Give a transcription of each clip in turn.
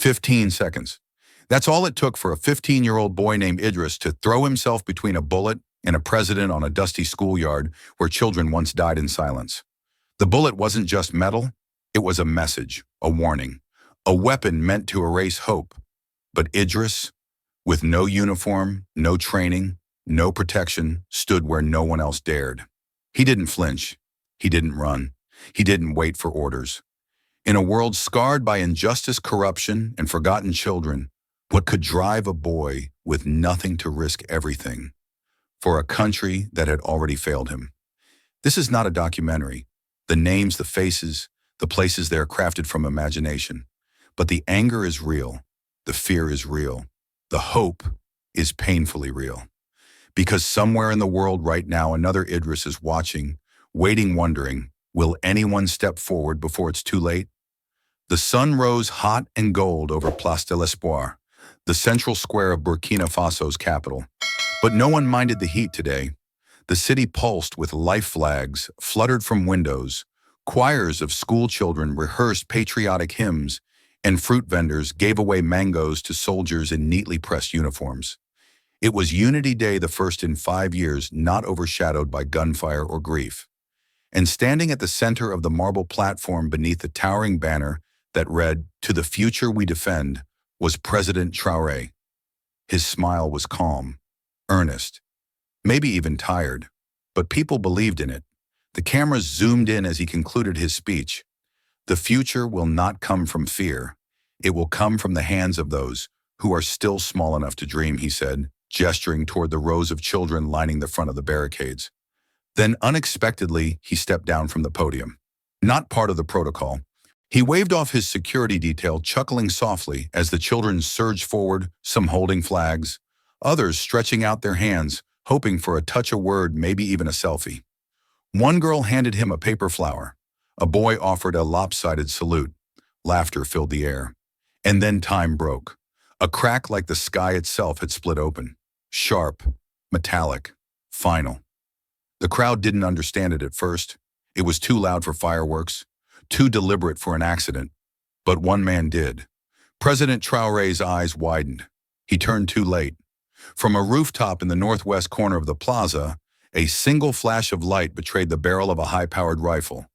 15 seconds. That's all it took for a 15-year-old boy named Idris to throw himself between a bullet and a president on a dusty schoolyard where children once died in silence. The bullet wasn't just metal, it was a message, a warning, a weapon meant to erase hope. But Idris, with no uniform, no training, no protection, stood where no one else dared. He didn't flinch. He didn't run. He didn't wait for orders. In a world scarred by injustice, corruption, and forgotten children, what could drive a boy with nothing to risk everything for a country that had already failed him? This is not a documentary. The names, the faces, the places they're crafted from imagination. But the anger is real. The fear is real. The hope is painfully real. Because somewhere in the world right now, another Idris is watching, waiting, wondering, will anyone step forward before it's too late? The sun rose hot and gold over Place de l'Espoir, the central square of Burkina Faso's capital. But no one minded the heat today. The city pulsed with life flags, fluttered from windows. Choirs of school children rehearsed patriotic hymns, and fruit vendors gave away mangoes to soldiers in neatly pressed uniforms. It was Unity Day, the first in 5 years, not overshadowed by gunfire or grief. And standing at the center of the marble platform beneath the towering banner that read, "To the future we defend," was President Traoré. His smile was calm, earnest, maybe even tired, but people believed in it. The cameras zoomed in as he concluded his speech. The future will not come from fear. It will come from the hands of those who are still small enough to dream, he said, gesturing toward the rows of children lining the front of the barricades. Then, unexpectedly, he stepped down from the podium. Not part of the protocol. He waved off his security detail, chuckling softly as the children surged forward, some holding flags, others stretching out their hands, hoping for a touch, a word, maybe even a selfie. One girl handed him a paper flower. A boy offered a lopsided salute. Laughter filled the air. And then time broke. A crack like the sky itself had split open. Sharp, metallic, final. The crowd didn't understand it at first. It was too loud for fireworks, too deliberate for an accident. But one man did. President Traoré's eyes widened. He turned too late. From a rooftop in the northwest corner of the plaza, a single flash of light betrayed the barrel of a high-powered rifle.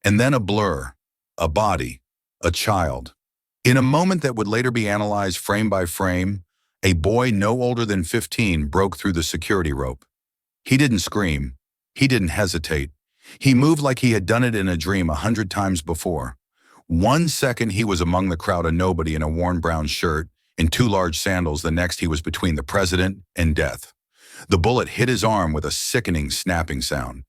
And then a blur, a body, a child. In a moment that would later be analyzed frame by frame, a boy no older than 15 broke through the security rope. He didn't scream. He didn't hesitate. He moved like he had done it in a dream 100 times before. 1 second he was among the crowd, a nobody in a worn brown shirt and 2 large sandals. The next he was between the president and death. The bullet hit his arm with a sickening snapping sound.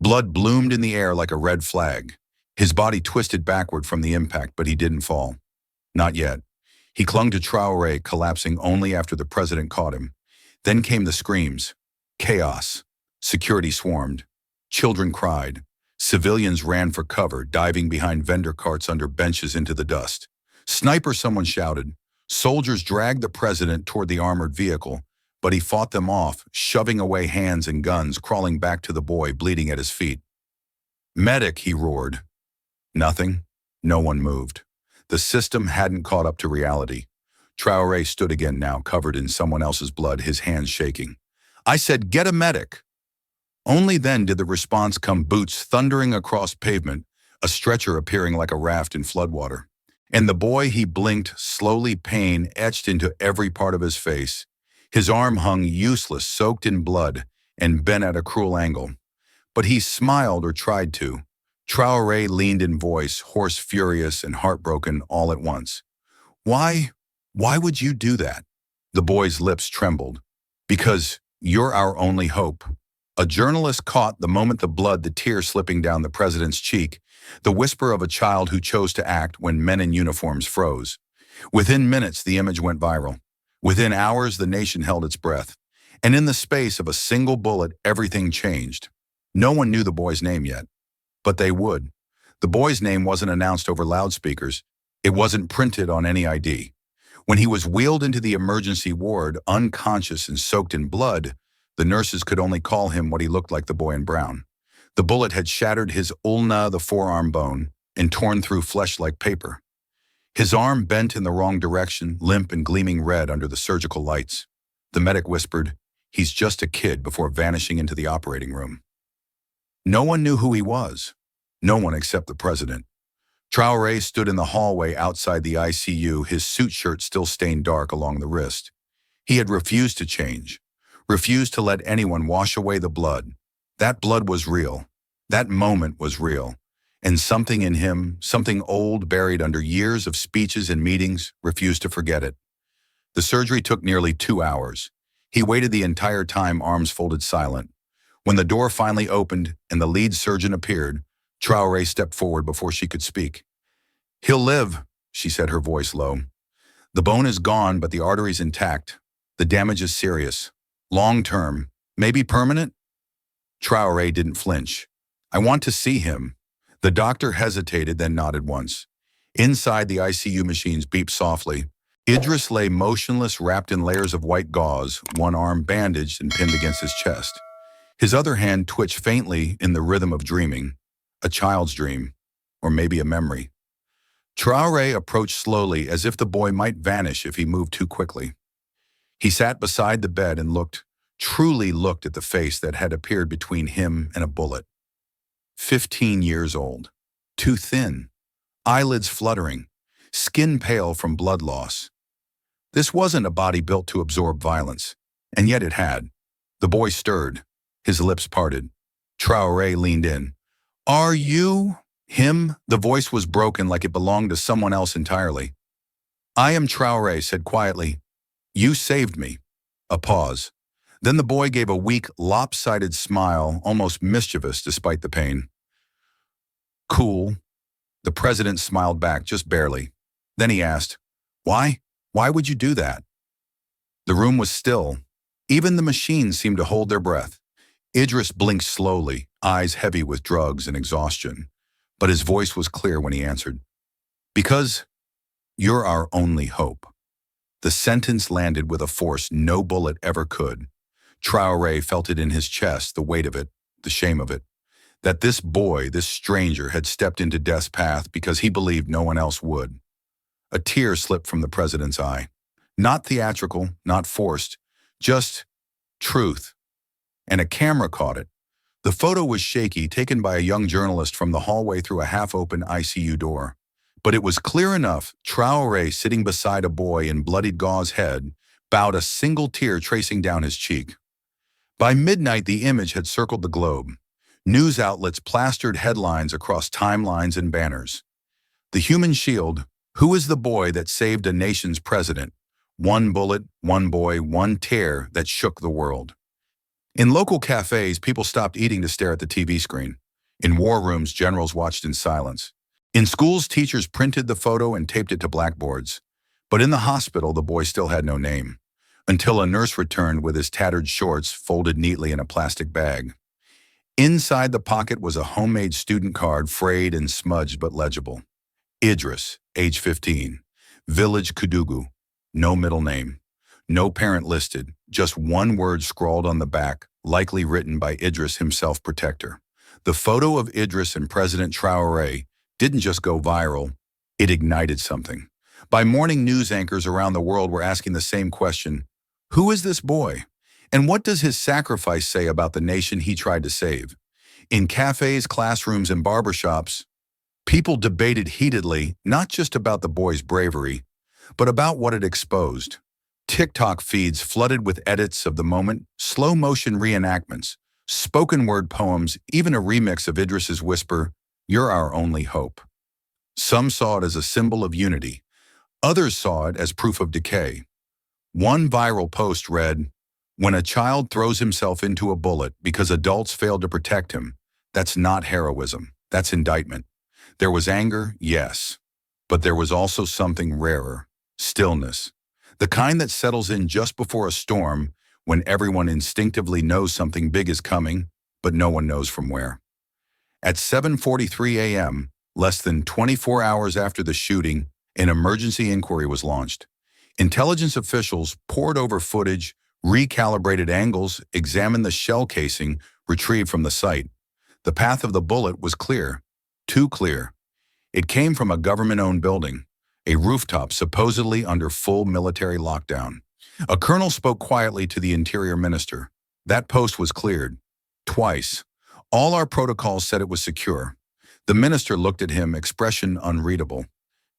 Blood bloomed in the air like a red flag. His body twisted backward from the impact, but he didn't fall. Not yet. He clung to Traoré, collapsing only after the president caught him. Then came the screams. Chaos. Security swarmed. Children cried. Civilians ran for cover, diving behind vendor carts under benches into the dust. Sniper, someone shouted. Soldiers dragged the president toward the armored vehicle, but he fought them off, shoving away hands and guns, crawling back to the boy, bleeding at his feet. Medic, he roared. Nothing. No one moved. The system hadn't caught up to reality. Traoré stood again now, covered in someone else's blood, his hands shaking. I said, get a medic. Only then did the response come, boots thundering across pavement, a stretcher appearing like a raft in floodwater. And the boy, he blinked, slowly, pain etched into every part of his face. His arm hung useless, soaked in blood, and bent at a cruel angle. But he smiled, or tried to. Traoré leaned in voice, hoarse, furious, and heartbroken all at once. Why would you do that? The boy's lips trembled. Because you're our only hope. A journalist caught the moment, the blood, the tear slipping down the president's cheek, the whisper of a child who chose to act when men in uniforms froze. Within minutes, the image went viral. Within hours, the nation held its breath. And in the space of a single bullet, everything changed. No one knew the boy's name yet. But they would. The boy's name wasn't announced over loudspeakers. It wasn't printed on any ID. When he was wheeled into the emergency ward, unconscious and soaked in blood, the nurses could only call him what he looked like, the boy in brown. The bullet had shattered his ulna, the forearm bone, and torn through flesh like paper. His arm bent in the wrong direction, limp and gleaming red under the surgical lights. The medic whispered, "He's just a kid," before vanishing into the operating room. No one knew who he was. No one except the president. Traoré stood in the hallway outside the ICU, his suit shirt still stained dark along the wrist. He had refused to change, refused to let anyone wash away the blood. That blood was real. That moment was real. And something in him, something old buried under years of speeches and meetings, refused to forget it. The surgery took nearly 2 hours. He waited the entire time, arms folded, silent. When the door finally opened and the lead surgeon appeared, Traoré stepped forward before she could speak. "He'll live," she said, her voice low. "The bone is gone, but the artery's intact. The damage is serious. Long-term, maybe permanent." Traoré didn't flinch. "I want to see him." The doctor hesitated, then nodded once. Inside, the ICU machines beeped softly. Idris lay motionless, wrapped in layers of white gauze, one arm bandaged and pinned against his chest. His other hand twitched faintly in the rhythm of dreaming, a child's dream, or maybe a memory. Traoré approached slowly, as if the boy might vanish if he moved too quickly. He sat beside the bed and looked, truly looked at the face that had appeared between him and a bullet. 15 years old, too thin, eyelids fluttering, skin pale from blood loss. This wasn't a body built to absorb violence, and yet it had. The boy stirred, his lips parted. Traoré leaned in. "Are you him?" The voice was broken, like it belonged to someone else entirely. "I am Traoré," said quietly. "You saved me." A pause. Then the boy gave a weak, lopsided smile, almost mischievous despite the pain. "Cool." The president smiled back, just barely. Then he asked, "Why? Why would you do that?" The room was still. Even the machines seemed to hold their breath. Idris blinked slowly, eyes heavy with drugs and exhaustion. But his voice was clear when he answered, "Because you're our only hope." The sentence landed with a force no bullet ever could. Traoré felt it in his chest, the weight of it, the shame of it. That this boy, this stranger, had stepped into death's path because he believed no one else would. A tear slipped from the president's eye. Not theatrical, not forced, just truth. And a camera caught it. The photo was shaky, taken by a young journalist from the hallway through a half-open ICU door. But it was clear enough. Traoré, sitting beside a boy in bloodied gauze head, bowed, a single tear tracing down his cheek. By midnight, the image had circled the globe. News outlets plastered headlines across timelines and banners. The human shield. Who is the boy that saved a nation's president? One bullet, one boy, one tear that shook the world. In local cafes, people stopped eating to stare at the TV screen. In war rooms, generals watched in silence. In schools, teachers printed the photo and taped it to blackboards. But in the hospital, the boy still had no name, until a nurse returned with his tattered shorts folded neatly in a plastic bag. Inside the pocket was a homemade student card, frayed and smudged but legible. Idris, age 15, village Kudugu, no middle name. No parent listed, just one word scrawled on the back, likely written by Idris himself, protector. The photo of Idris and President Traoré didn't just go viral, it ignited something. By morning, news anchors around the world were asking the same question: who is this boy? And what does his sacrifice say about the nation he tried to save? In cafes, classrooms, and barbershops, people debated heatedly, not just about the boy's bravery, but about what it exposed. TikTok feeds flooded with edits of the moment, slow-motion reenactments, spoken-word poems, even a remix of Idris's whisper, "You're our only hope." Some saw it as a symbol of unity. Others saw it as proof of decay. One viral post read, "When a child throws himself into a bullet because adults failed to protect him, that's not heroism, that's indictment." There was anger, yes, but there was also something rarer: stillness. The kind that settles in just before a storm, when everyone instinctively knows something big is coming, but no one knows from where. At 7:43 a.m., less than 24 hours after the shooting, an emergency inquiry was launched. Intelligence officials pored over footage, recalibrated angles, examined the shell casing retrieved from the site. The path of the bullet was clear, too clear. It came from a government-owned building, a rooftop supposedly under full military lockdown. A colonel spoke quietly to the interior minister. That post was cleared. Twice. All our protocols said it was secure. The minister looked at him, expression unreadable.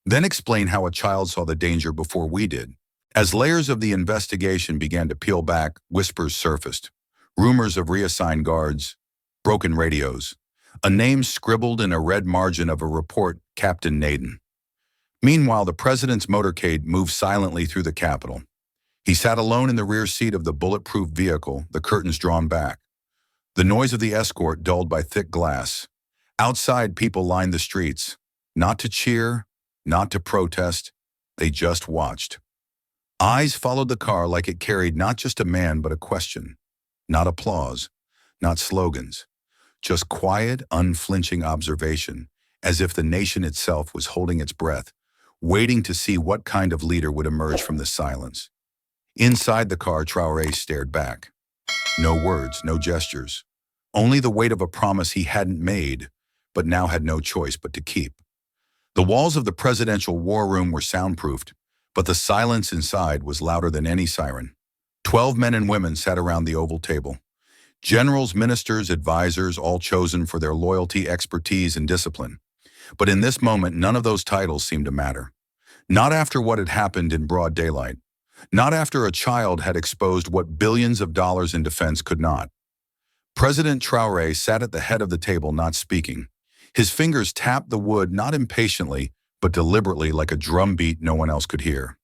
Then explained how a child saw the danger before we did. As layers of the investigation began to peel back, whispers surfaced. Rumors of reassigned guards, broken radios, a name scribbled in a red margin of a report, Captain Naden. Meanwhile, the president's motorcade moved silently through the Capitol. He sat alone in the rear seat of the bulletproof vehicle, the curtains drawn back. The noise of the escort dulled by thick glass. Outside, people lined the streets, not to cheer, not to protest. They just watched. Eyes followed the car like it carried not just a man but a question. Not applause, not slogans. Just quiet, unflinching observation, as if the nation itself was holding its breath, waiting to see what kind of leader would emerge from the silence. Inside the car, Traoré stared back. No words, no gestures. Only the weight of a promise he hadn't made, but now had no choice but to keep. The walls of the presidential war room were soundproofed, but the silence inside was louder than any siren. 12 men and women sat around the oval table. Generals, ministers, advisors, all chosen for their loyalty, expertise, and discipline. But in this moment, none of those titles seemed to matter. Not after what had happened in broad daylight. Not after a child had exposed what billions of dollars in defense could not. President Traoré sat at the head of the table, not speaking. His fingers tapped the wood not impatiently, but deliberately like a drumbeat no one else could hear.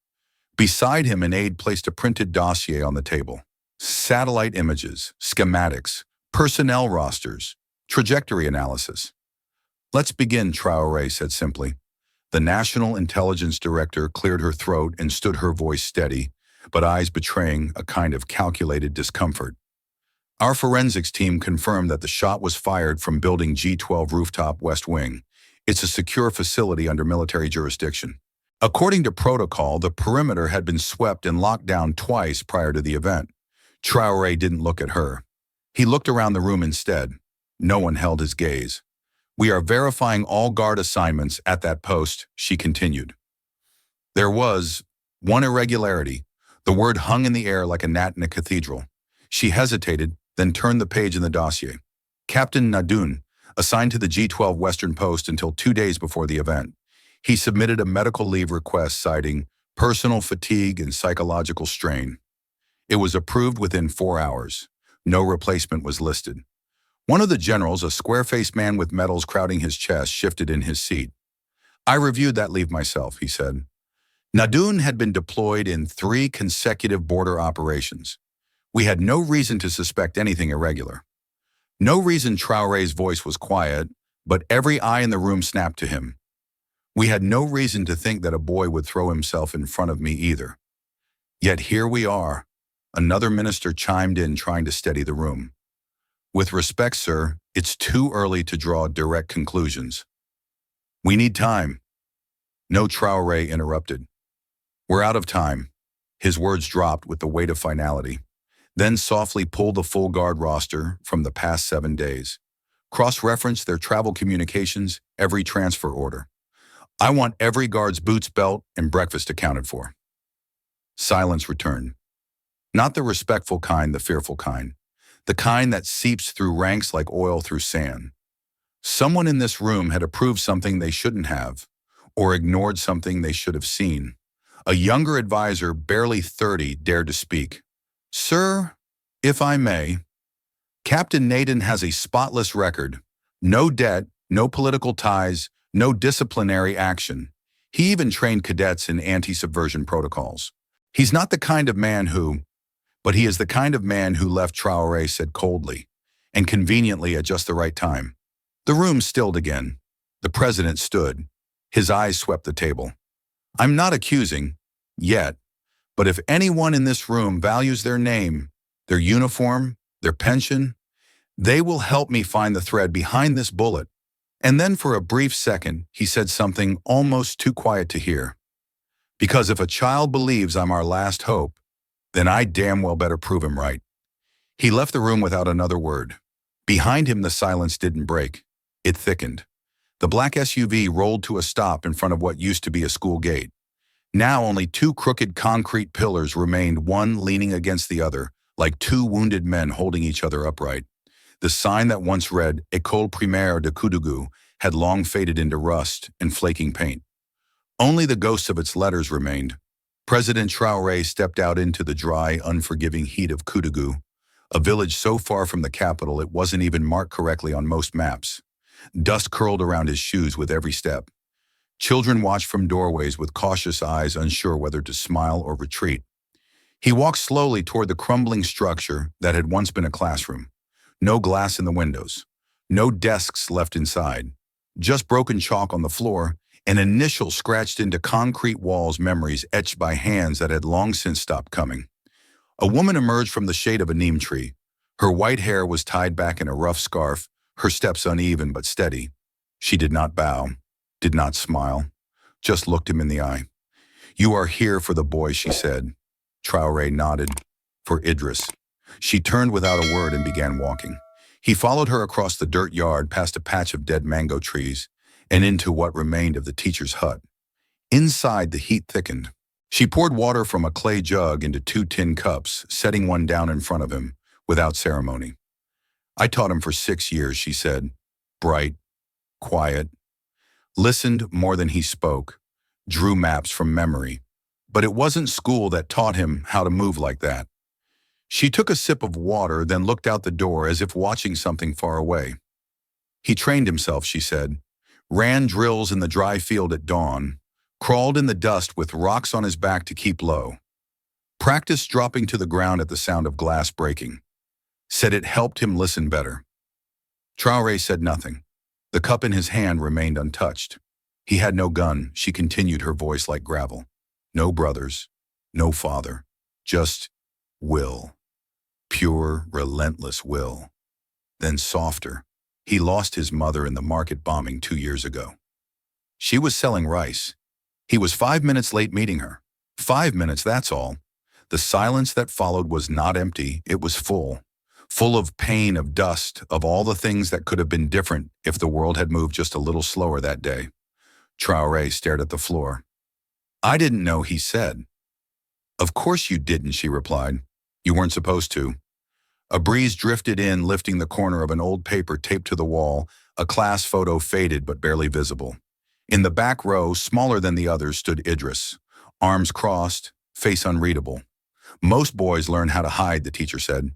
Beside him, an aide placed a printed dossier on the table. Satellite images, schematics, personnel rosters, trajectory analysis. Let's begin, Traoré said simply. The National Intelligence Director cleared her throat and stood her voice steady, but eyes betraying a kind of calculated discomfort. Our forensics team confirmed that the shot was fired from Building G12 Rooftop West Wing. It's a secure facility under military jurisdiction. According to protocol, the perimeter had been swept and locked down twice prior to the event. Traoré didn't look at her. He looked around the room instead. No one held his gaze. We are verifying all guard assignments at that post, she continued. There was one irregularity. The word hung in the air like a gnat in a cathedral. She hesitated, then turned the page in the dossier. Captain Naden, assigned to the G12 Western Post until 2 days before the event. He submitted a medical leave request citing personal fatigue and psychological strain. It was approved within 4 hours. No replacement was listed. One of the generals, a square-faced man with medals crowding his chest, shifted in his seat. I reviewed that leave myself, he said. Naden had been deployed in 3 consecutive border operations. We had no reason to suspect anything irregular. No reason. Traoré's voice was quiet, but every eye in the room snapped to him. We had no reason to think that a boy would throw himself in front of me either. Yet here we are. Another minister chimed in, trying to steady the room. With respect, sir, it's too early to draw direct conclusions. We need time. No, Traoré interrupted. We're out of time. His words dropped with the weight of finality. Then softly pulled the full guard roster from the past 7 days. Cross-reference their travel communications, every transfer order. I want every guard's boots, belt, and breakfast accounted for. Silence returned. Not the respectful kind, the fearful kind. The kind that seeps through ranks like oil through sand. Someone in this room had approved something they shouldn't have, or ignored something they should have seen. A younger advisor, barely 30, dared to speak. Sir, if I may, Captain Naden has a spotless record. No debt, no political ties, no disciplinary action. He even trained cadets in anti-subversion protocols. He's not the kind of man who, but he is the kind of man who left, Traoré said coldly, and conveniently at just the right time. The room stilled again. The president stood. His eyes swept the table. I'm not accusing, yet, but if anyone in this room values their name, their uniform, their pension, they will help me find the thread behind this bullet. And then for a brief second, he said something almost too quiet to hear. Because if a child believes I'm our last hope, then I damn well better prove him right. He left the room without another word. Behind him, the silence didn't break. It thickened. The black SUV rolled to a stop in front of what used to be a school gate. Now only two crooked concrete pillars remained, one leaning against the other, like two wounded men holding each other upright. The sign that once read École Primaire de Coup had long faded into rust and flaking paint. Only the ghosts of its letters remained. President Traoré stepped out into the dry, unforgiving heat of Coup, a village so far from the capital it wasn't even marked correctly on most maps. Dust curled around his shoes with every step. Children watched from doorways with cautious eyes, unsure whether to smile or retreat. He walked slowly toward the crumbling structure that had once been a classroom. No glass in the windows. No desks left inside. Just broken chalk on the floor, and initials scratched into concrete walls, memories etched by hands that had long since stopped coming. A woman emerged from the shade of a neem tree. Her white hair was tied back in a rough scarf, her steps uneven but steady. She did not bow, did not smile, just looked him in the eye. "You are here for the boy," she said. Traoré nodded. "For Idris." She turned without a word and began walking. He followed her across the dirt yard, past a patch of dead mango trees, and into what remained of the teacher's hut. Inside, the heat thickened. She poured water from a clay jug into two tin cups, setting one down in front of him, without ceremony. "I taught him for 6 years," she said. Bright, quiet, listened more than he spoke, drew maps from memory. But it wasn't school that taught him how to move like that. She took a sip of water, then looked out the door as if watching something far away. "He trained himself," she said. "Ran drills in the dry field at dawn, crawled in the dust with rocks on his back to keep low. Practiced dropping to the ground at the sound of glass breaking. Said it helped him listen better." Traoré said nothing. The cup in his hand remained untouched. "He had no gun," she continued, her voice like gravel. "No brothers, no father, just will. Pure, relentless will." Then softer. "He lost his mother in the market bombing 2 years ago. She was selling rice. He was 5 minutes late meeting her. 5 minutes, that's all." The silence that followed was not empty, it was full. Full of pain, of dust, of all the things that could have been different if the world had moved just a little slower that day. Traoré stared at the floor. "I didn't know," he said. "Of course you didn't," she replied. "You weren't supposed to." A breeze drifted in, lifting the corner of an old paper taped to the wall, a class photo faded but barely visible. In the back row, smaller than the others, stood Idris, arms crossed, face unreadable. "Most boys learn how to hide," the teacher said.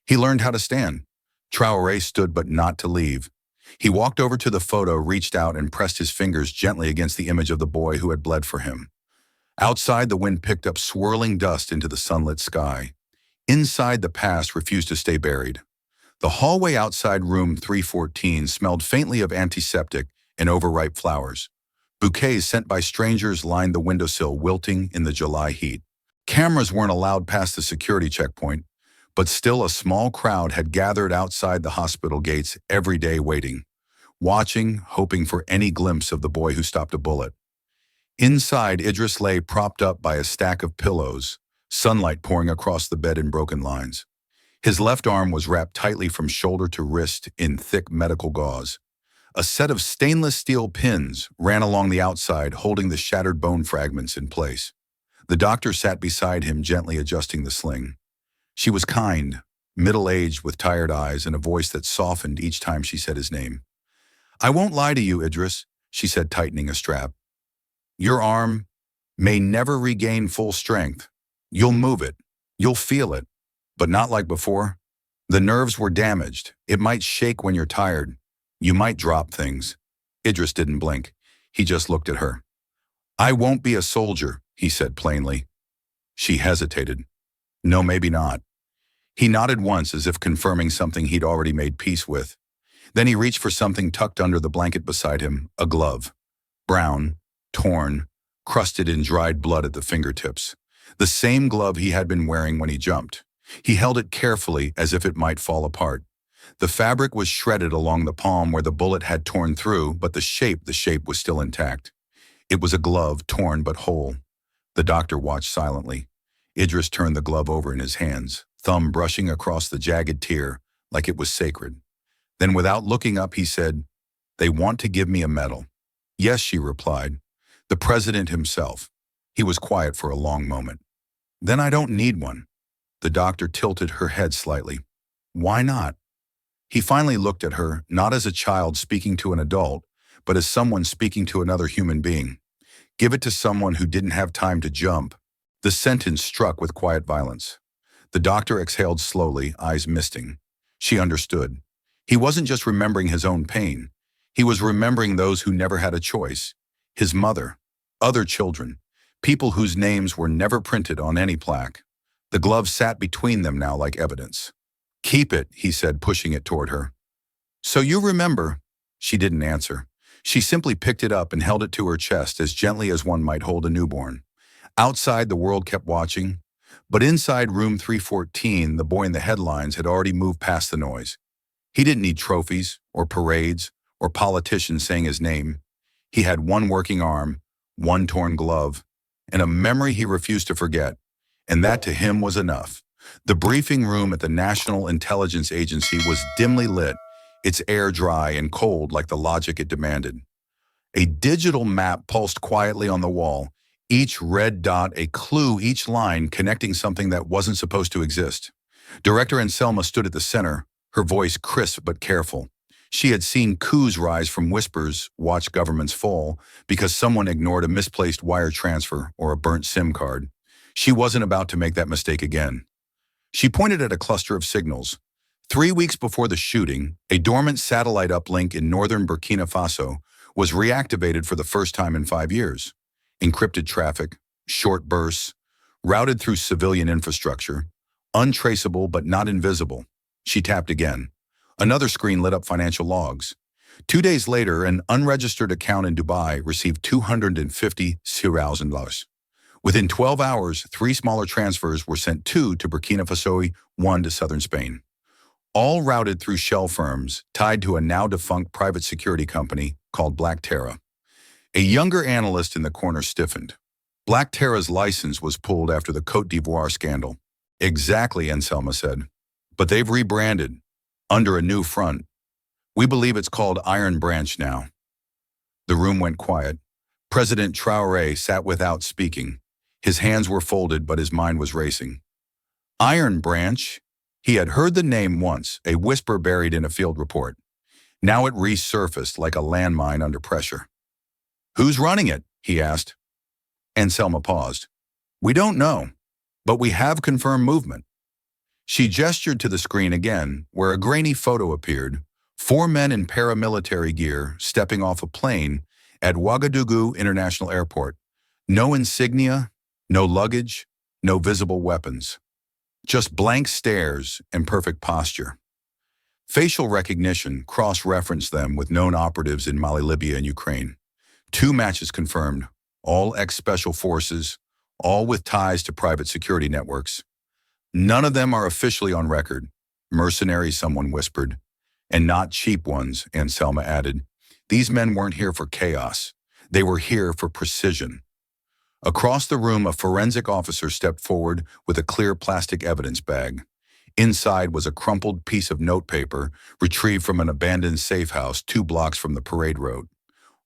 He learned how to stand. Traoré stood but not to leave. He walked over to the photo, reached out and pressed his fingers gently against the image of the boy who had bled for him. Outside, the wind picked up swirling dust into the sunlit sky. Inside, the past refused to stay buried. The hallway outside room 314 smelled faintly of antiseptic and overripe flowers. Bouquets sent by strangers lined the windowsill, wilting in the July heat. Cameras weren't allowed past the security checkpoint, but still a small crowd had gathered outside the hospital gates every day, waiting, watching, hoping for any glimpse of the boy who stopped a bullet. Inside, Idris lay propped up by a stack of pillows, sunlight pouring across the bed in broken lines. His left arm was wrapped tightly from shoulder to wrist in thick medical gauze. A set of stainless steel pins ran along the outside, holding the shattered bone fragments in place. The doctor sat beside him, gently adjusting the sling. She was kind, middle-aged with tired eyes and a voice that softened each time she said his name. "I won't lie to you, Idris," she said, tightening a strap. "Your arm may never regain full strength. You'll move it, you'll feel it, but not like before. The nerves were damaged. It might shake when you're tired. You might drop things." Idris didn't blink. He just looked at her. "I won't be a soldier," he said plainly. She hesitated. "No, maybe not." He nodded once, as if confirming something he'd already made peace with. Then he reached for something tucked under the blanket beside him, a glove. Brown, torn, crusted in dried blood at the fingertips. The same glove he had been wearing when he jumped. He held it carefully, as if it might fall apart. The fabric was shredded along the palm where the bullet had torn through, but the shape was still intact. It was a glove, torn but whole. The doctor watched silently. Idris turned the glove over in his hands, thumb brushing across the jagged tear like it was sacred. Then, without looking up, he said, They want to give me a medal. Yes, she replied. The president himself. He was quiet for a long moment. Then I don't need one. The doctor tilted her head slightly. Why not? He finally looked at her, not as a child speaking to an adult, but as someone speaking to another human being. Give it to someone who didn't have time to jump. The sentence struck with quiet violence. The doctor exhaled slowly, eyes misting. She understood. He wasn't just remembering his own pain. He was remembering those who never had a choice. His mother, other children, people whose names were never printed on any plaque. The glove sat between them now like evidence. Keep it, he said, pushing it toward her. So you remember? She didn't answer. She simply picked it up and held it to her chest as gently as one might hold a newborn. Outside, the world kept watching, but inside room 314, the boy in the headlines had already moved past the noise. He didn't need trophies or parades or politicians saying his name. He had one working arm, one torn glove, and a memory he refused to forget, and that to him was enough. The briefing room at the National Intelligence Agency was dimly lit, its air dry and cold like the logic it demanded. A digital map pulsed quietly on the wall, each red dot a clue, each line connecting something that wasn't supposed to exist. Director Anselma stood at the center, her voice crisp but careful. She had seen coups rise from whispers, watched governments fall, because someone ignored a misplaced wire transfer or a burnt SIM card. She wasn't about to make that mistake again. She pointed at a cluster of signals. 3 weeks before the shooting, a dormant satellite uplink in northern Burkina Faso was reactivated for the first time in 5 years. Encrypted traffic, short bursts, routed through civilian infrastructure, untraceable but not invisible. She tapped again. Another screen lit up financial logs. 2 days later, an unregistered account in Dubai received $250,000. Within 12 hours, 3 smaller transfers were sent, 2 to Burkina Faso, 1 to southern Spain. All routed through shell firms tied to a now-defunct private security company called Black Terra. A younger analyst in the corner stiffened. Black Terra's license was pulled after the Côte d'Ivoire scandal. Exactly, Anselma said. But they've rebranded, under a new front. We believe it's called Iron Branch now. The room went quiet. President Traoré sat without speaking. His hands were folded, but his mind was racing. Iron Branch? He had heard the name once, a whisper buried in a field report. Now it resurfaced like a landmine under pressure. Who's running it? He asked. Anselma paused. We don't know, but we have confirmed movement. She gestured to the screen again, where a grainy photo appeared, 4 men in paramilitary gear stepping off a plane at Ouagadougou International Airport. No insignia, no luggage, no visible weapons. Just blank stares and perfect posture. Facial recognition cross-referenced them with known operatives in Mali, Libya, and Ukraine. 2 matches confirmed, all ex-special forces, all with ties to private security networks. None of them are officially on record. Mercenaries, someone whispered. And not cheap ones, Anselma added. These men weren't here for chaos. They were here for precision. Across the room, a forensic officer stepped forward with a clear plastic evidence bag. Inside was a crumpled piece of notepaper retrieved from an abandoned safe house 2 blocks from the parade road.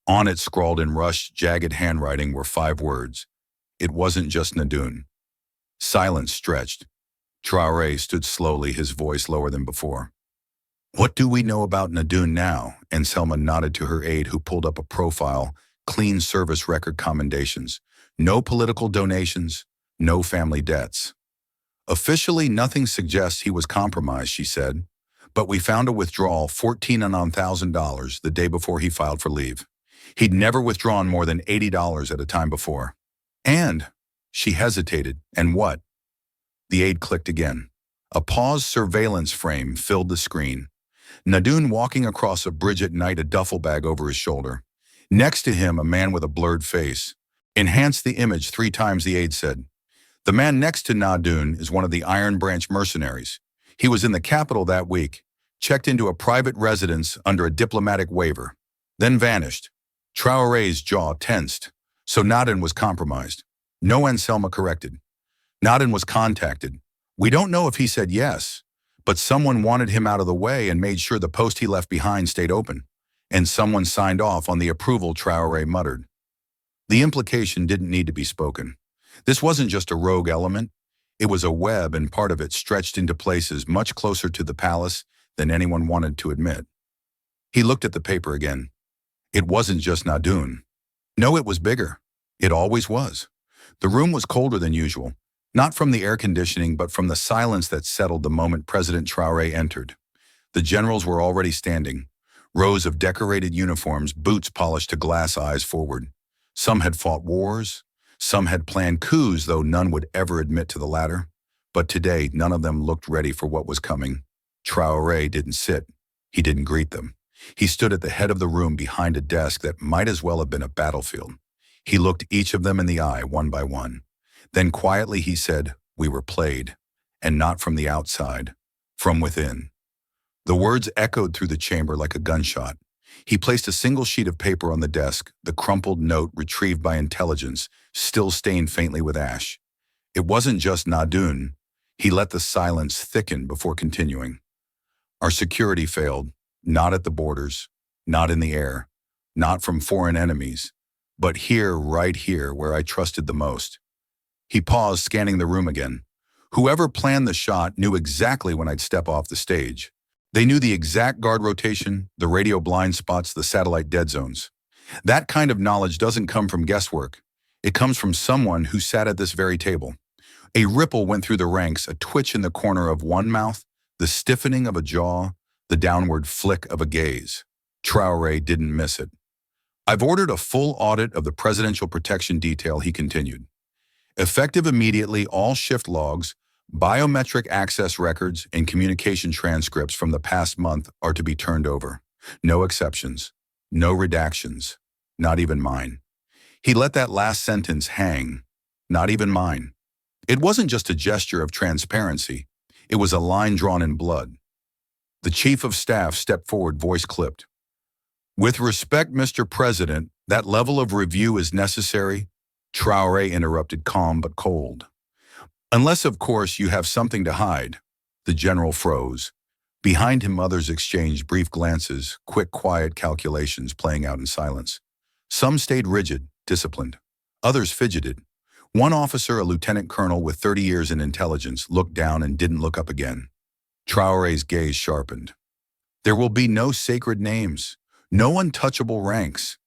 On it, scrawled in rushed, jagged handwriting, were 5 words. It wasn't just Nadoun. Silence stretched. Traoré stood slowly, his voice lower than before. What do we know about Nadoun now? Anselma nodded to her aide, who pulled up a profile, clean service record commendations. No political donations, no family debts. Officially, nothing suggests he was compromised, she said, but we found a withdrawal, $14,000, the day before he filed for leave. He'd never withdrawn more than $80 at a time before. And, she hesitated, and what? The aide clicked again. A paused surveillance frame filled the screen. Nadoun walking across a bridge at night, a duffel bag over his shoulder. Next to him, a man with a blurred face. Enhance the image 3 times, the aide said. The man next to Nadoun is one of the Iron Branch mercenaries. He was in the capital that week, checked into a private residence under a diplomatic waiver, then vanished. Traoré's jaw tensed. So Nadoun was compromised. No, Anselma corrected. Nadoun was contacted. We don't know if he said yes, but someone wanted him out of the way and made sure the post he left behind stayed open. and someone signed off on the approval, Traoré muttered. The implication didn't need to be spoken. This wasn't just a rogue element. It was a web, and part of it stretched into places much closer to the palace than anyone wanted to admit. He looked at the paper again. It wasn't just Nadoun. No, it was bigger. It always was. The room was colder than usual, not from the air conditioning, but from the silence that settled the moment President Traoré entered. The generals were already standing, rows of decorated uniforms, boots polished to glass eyes forward. Some had fought wars, some had planned coups, though none would ever admit to the latter. But today, none of them looked ready for what was coming. Traoré didn't sit. He didn't greet them. He stood at the head of the room behind a desk that might as well have been a battlefield. He looked each of them in the eye, one by one. Then quietly he said, "We were played, and not from the outside, from within." The words echoed through the chamber like a gunshot. He placed a single sheet of paper on the desk, the crumpled note retrieved by intelligence, still stained faintly with ash. It wasn't just Nadoun. He let the silence thicken before continuing. Our security failed, not at the borders, not in the air, not from foreign enemies, but here, right here, where I trusted the most. He paused, scanning the room again. Whoever planned the shot knew exactly when I'd step off the stage. They knew the exact guard rotation, the radio blind spots, the satellite dead zones. That kind of knowledge doesn't come from guesswork. It comes from someone who sat at this very table. A ripple went through the ranks, a twitch in the corner of one mouth, the stiffening of a jaw, the downward flick of a gaze. Traoré didn't miss it. "I've ordered a full audit of the Presidential Protection Detail," he continued. "Effective immediately, all shift logs, biometric access records, and communication transcripts from the past month are to be turned over. No exceptions, no redactions, not even mine." He let that last sentence hang. Not even mine. It wasn't just a gesture of transparency. It was a line drawn in blood. The Chief of Staff stepped forward, voice clipped. "With respect, Mr. President, that level of review is necessary," Traoré interrupted, calm but cold. "Unless, of course, you have something to hide." The general froze. Behind him, others exchanged brief glances, quick, quiet calculations playing out in silence. Some stayed rigid, disciplined. Others fidgeted. One officer, a lieutenant colonel with 30 years in intelligence, looked down and didn't look up again. Traoré's gaze sharpened. "There will be no sacred names, no untouchable ranks.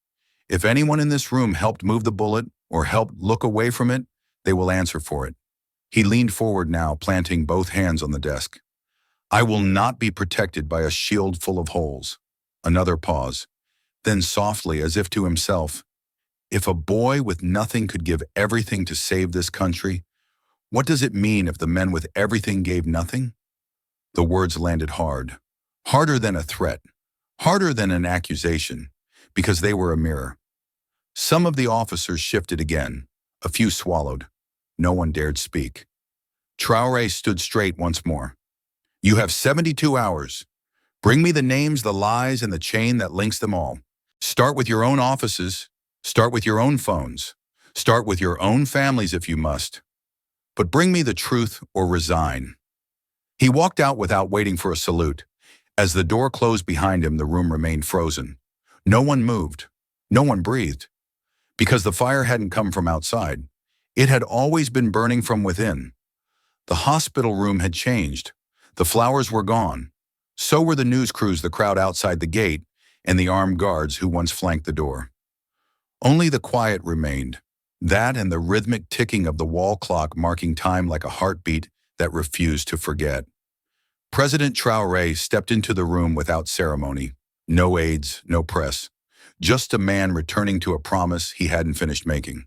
If anyone in this room helped move the bullet or helped look away from it, they will answer for it." He leaned forward now, planting both hands on the desk. "I will not be protected by a shield full of holes." Another pause. Then softly, as if to himself, "If a boy with nothing could give everything to save this country, what does it mean if the men with everything gave nothing?" The words landed hard. Harder than a threat. Harder than an accusation, because they were a mirror. Some of the officers shifted again. A few swallowed. No one dared speak. Traoré stood straight once more. "You have 72 hours. Bring me the names, the lies, and the chain that links them all. Start with your own offices. Start with your own phones. Start with your own families if you must. But bring me the truth or resign." He walked out without waiting for a salute. As the door closed behind him, the room remained frozen. No one moved. No one breathed. Because the fire hadn't come from outside. It had always been burning from within. The hospital room had changed. The flowers were gone. So were the news crews, the crowd outside the gate, and the armed guards who once flanked the door. Only the quiet remained. That and the rhythmic ticking of the wall clock marking time like a heartbeat that refused to forget. President Traoré stepped into the room without ceremony. No aides, no press. Just a man returning to a promise he hadn't finished making.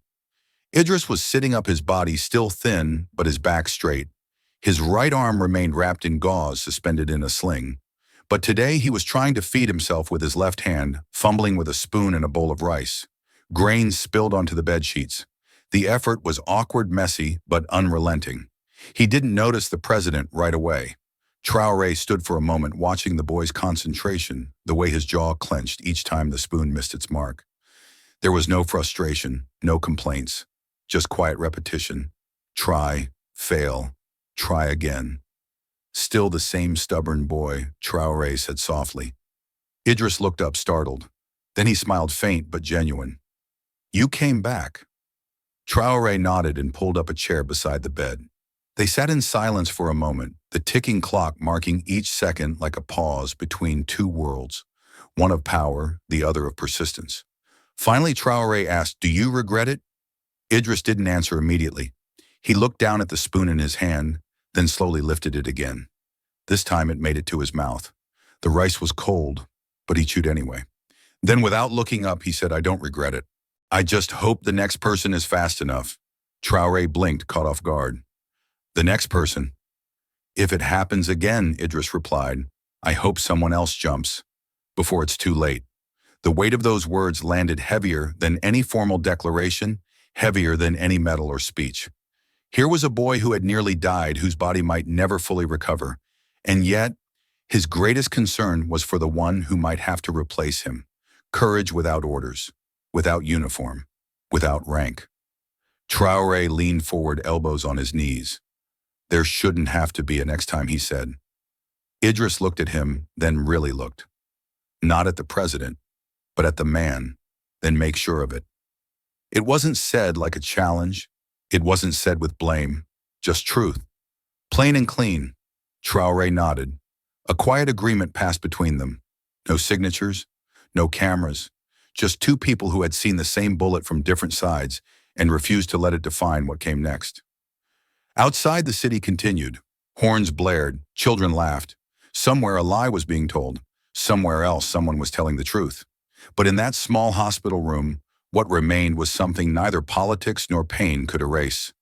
Idris was sitting up, his body still thin, but his back straight. His right arm remained wrapped in gauze, suspended in a sling. But today he was trying to feed himself with his left hand, fumbling with a spoon and a bowl of rice. Grains spilled onto the bedsheets. The effort was awkward, messy, but unrelenting. He didn't notice the president right away. Traoré stood for a moment, watching the boy's concentration, the way his jaw clenched each time the spoon missed its mark. There was no frustration, no complaints, just quiet repetition. Try, fail, try again. "Still the same stubborn boy," Traoré said softly. Idris looked up, startled. Then he smiled, faint but genuine. You came back. Traoré nodded and pulled up a chair beside the bed. They sat in silence for a moment, the ticking clock marking each second like a pause between two worlds, one of power, the other of persistence. Finally, Traoré asked, Do you regret it? Idris didn't answer immediately. He looked down at the spoon in his hand, then slowly lifted it again. This time it made it to his mouth. The rice was cold, but he chewed anyway. Then without looking up, he said, I don't regret it. I just hope the next person is fast enough. Traoré blinked, caught off guard. The next person? If it happens again, Idris replied, I hope someone else jumps before it's too late. The weight of those words landed heavier than any formal declaration, heavier than any medal or speech. Here was a boy who had nearly died, whose body might never fully recover, and yet his greatest concern was for the one who might have to replace him. Courage without orders, without uniform, without rank. Traoré leaned forward, elbows on his knees. There shouldn't have to be a next time, he said. Idris looked at him, then really looked. Not at the president, but at the man, then make sure of it. It wasn't said like a challenge. It wasn't said with blame, just truth. Plain and clean. Traoré nodded. A quiet agreement passed between them. No signatures, no cameras, just two people who had seen the same bullet from different sides and refused to let it define what came next. Outside, the city continued. Horns blared, children laughed. Somewhere a lie was being told. Somewhere else someone was telling the truth. But in that small hospital room, what remained was something neither politics nor pain could erase.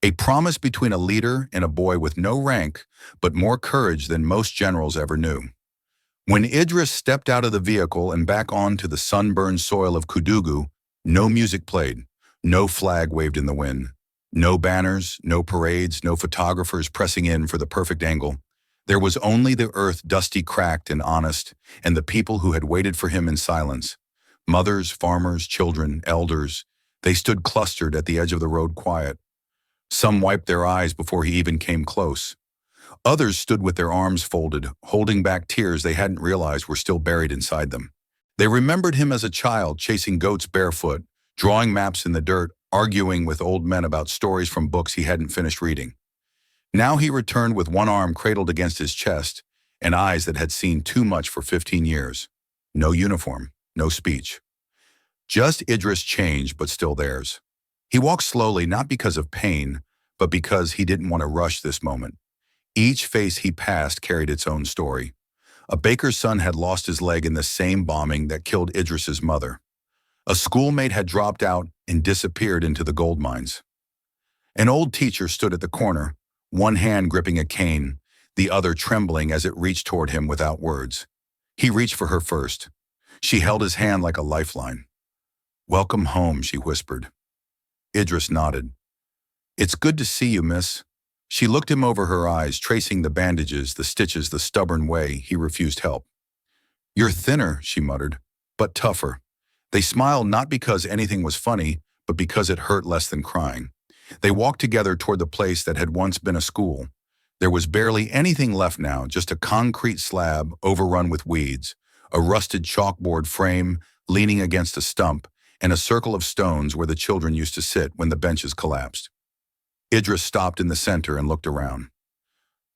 A promise between a leader and a boy with no rank, but more courage than most generals ever knew. When Idris stepped out of the vehicle and back onto the sunburned soil of Kudugu, no music played, no flag waved in the wind, no banners, no parades, no photographers pressing in for the perfect angle. There was only the earth, dusty, cracked, and honest, and the people who had waited for him in silence. Mothers, farmers, children, elders, they stood clustered at the edge of the road, quiet. Some wiped their eyes before he even came close. Others stood with their arms folded, holding back tears they hadn't realized were still buried inside them. They remembered him as a child, chasing goats barefoot, drawing maps in the dirt, arguing with old men about stories from books he hadn't finished reading. Now he returned with one arm cradled against his chest and eyes that had seen too much for 15 years. No uniform, no speech. Just Idris changed, but still theirs. He walked slowly, not because of pain, but because he didn't want to rush this moment. Each face he passed carried its own story. A baker's son had lost his leg in the same bombing that killed Idris's mother. A schoolmate had dropped out and disappeared into the gold mines. An old teacher stood at the corner, one hand gripping a cane, the other trembling as it reached toward him without words. He reached for her first. She held his hand like a lifeline. "Welcome home," she whispered. Idris nodded. "It's good to see you, miss." She looked him over her eyes, tracing the bandages, the stitches, the stubborn way he refused help. "You're thinner," she muttered, "but tougher." They smiled not because anything was funny, but because it hurt less than crying. They walked together toward the place that had once been a school. There was barely anything left now, just a concrete slab overrun with weeds, a rusted chalkboard frame leaning against a stump, and a circle of stones where the children used to sit when the benches collapsed. Idris stopped in the center and looked around.